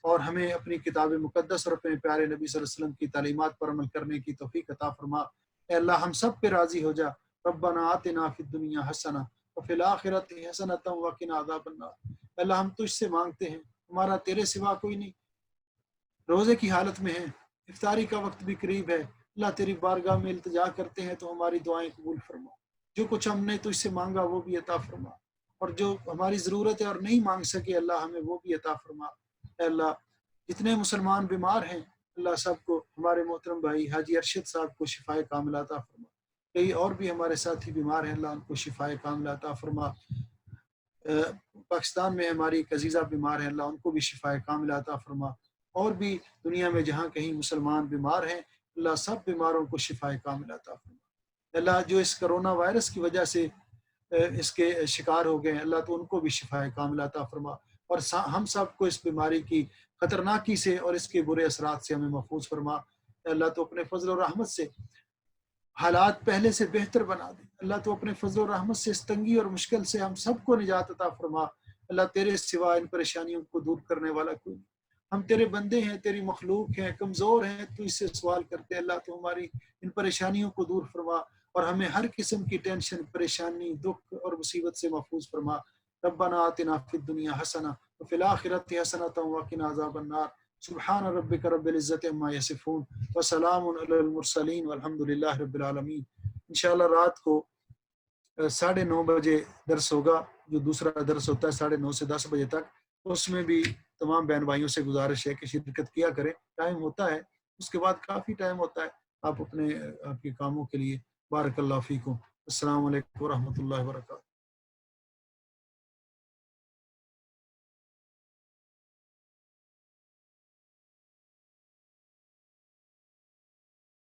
A: اور ہمیں اپنی کتاب مقدس اور اپنے پیارے نبی صلی اللہ علیہ وسلم کی تعلیمات پر عمل کرنے کی توفیق عطا فرما. اے اللہ ہم سب پہ راضی ہو جا. ربنا آتنا فی الدنیا حسنہ وفی الآخرۃ حسنۃ وقنا عذاب النار. اے اللہ ہم تجھ سے مانگتے ہیں، ہمارا تیرے سوا کوئی نہیں، روزے کی حالت میں ہیں، افطاری کا وقت بھی قریب ہے. اللہ تیری بارگاہ میں التجا کرتے ہیں تو ہماری دعائیں قبول فرما. جو کچھ ہم نے تجھ سے مانگا وہ بھی عطا فرما، اور جو ہماری ضرورت ہے اور نہیں مانگ سکے اللہ ہمیں وہ بھی عطا فرما. اے اللہ جتنے مسلمان بیمار ہیں اللہ سب کو، ہمارے محترم بھائی حاجی ارشد صاحب کو شفائے کاملہ عطا فرما. کئی اور بھی ہمارے ساتھی بیمار ہیں، اللہ ان کو شفائے کاملہ عطا فرما. پاکستان میں ہماری ایک عزیزہ بیمار ہیں، اللہ ان کو بھی شفائے کاملہ عطا فرما. اور بھی دنیا میں جہاں کہیں مسلمان بیمار ہیں اللہ سب بیماروں کو شفائے کاملہ عطا فرما. اللہ جو اس کرونا وائرس کی وجہ سے اس کے شکار ہو گئے ہیں اللہ تو ان کو بھی شفائے کاملہ عطا فرما، اور ہم سب کو اس بیماری کی خطرناکی سے اور اس کے برے اثرات سے ہمیں محفوظ فرما. اللہ تو اپنے فضل و رحمت سے حالات پہلے سے بہتر بنا دے اللہ تو اپنے فضل و رحمت سے اس تنگی اور مشکل سے ہم سب کو نجات عطا فرما اللہ تیرے سوا ان پریشانیوں کو دور کرنے والا کوئی نہیں ہم تیرے بندے ہیں تیری مخلوق ہیں کمزور ہیں تو اس سے سوال کرتے اللہ تو ہماری ان پریشانیوں کو دور فرما اور ہمیں ہر قسم کی ٹینشن پریشانی دکھ اور مصیبت سے محفوظ فرما ربنا آتنا فی الدنیا حسنہ وفی الآخرۃ حسنۃ وقنا عذاب النار سبحان ربک رب العزت عما یصفون وسلام علی المرسلین والحمد للہ رب العالمین انشاءاللہ رات کو 9:30 بجے درس ہوگا جو دوسرا درس ہوتا ہے 9:30 سے 10 بجے تک اس میں بھی تمام بہن بھائیوں سے گزارش ہے کہ شرکت کیا کریں ٹائم ہوتا ہے اس کے بعد کافی ٹائم ہوتا ہے آپ کے کاموں کے لیے بارک اللہ فیکم السلام علیکم ورحمۃ اللہ وبرکاتہ